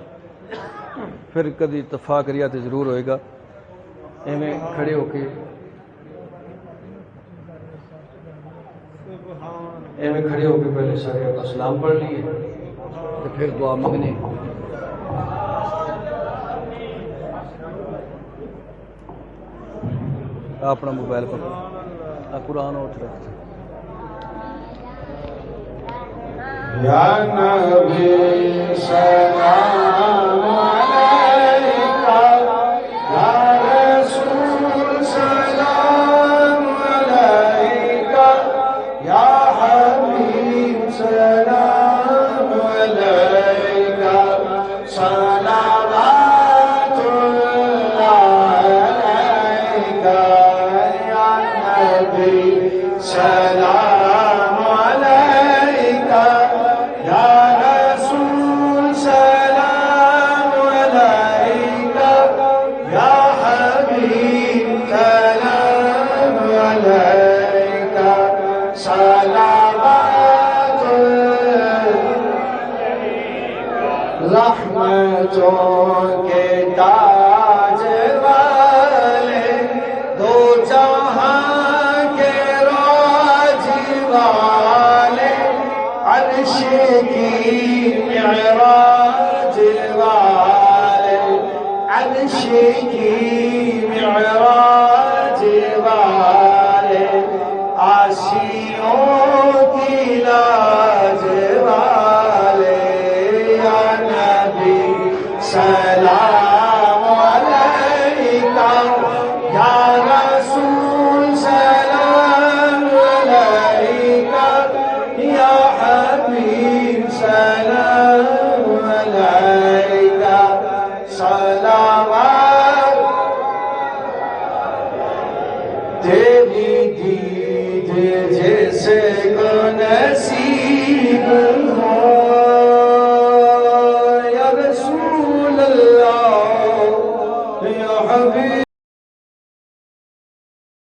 پھر کدی اتفاق ریا تو ضرور ہوئے گا. ایویں کھڑے ہو کے پہلے سارے کا سلام پڑھ لیے تو پھر دعا منگنے. اپنا موبائل پکڑو قرآن اٹھ رکھتے یا نبی سلام علیکہ یا رسول سلام علیکہ یا حبیب سلام علیکہ صلوات اللہ علیکہ یا نبی سلام علیکہ یا رسول سلام علیکہ یا حبیب سلام علیکہ صلوات رحمتوں کے تاج والے دو جہاں کے راج والے عرش کی معراج والے عرش کی معراج والے عاشقوں کی لاج والے یا نبی سلام علیکہ یا رسول سلام علیکہ یا حبیب سلام علیکہ صلوات تیری دید جیسے کو نصیب ہو یا رسول اللہ یا حبیب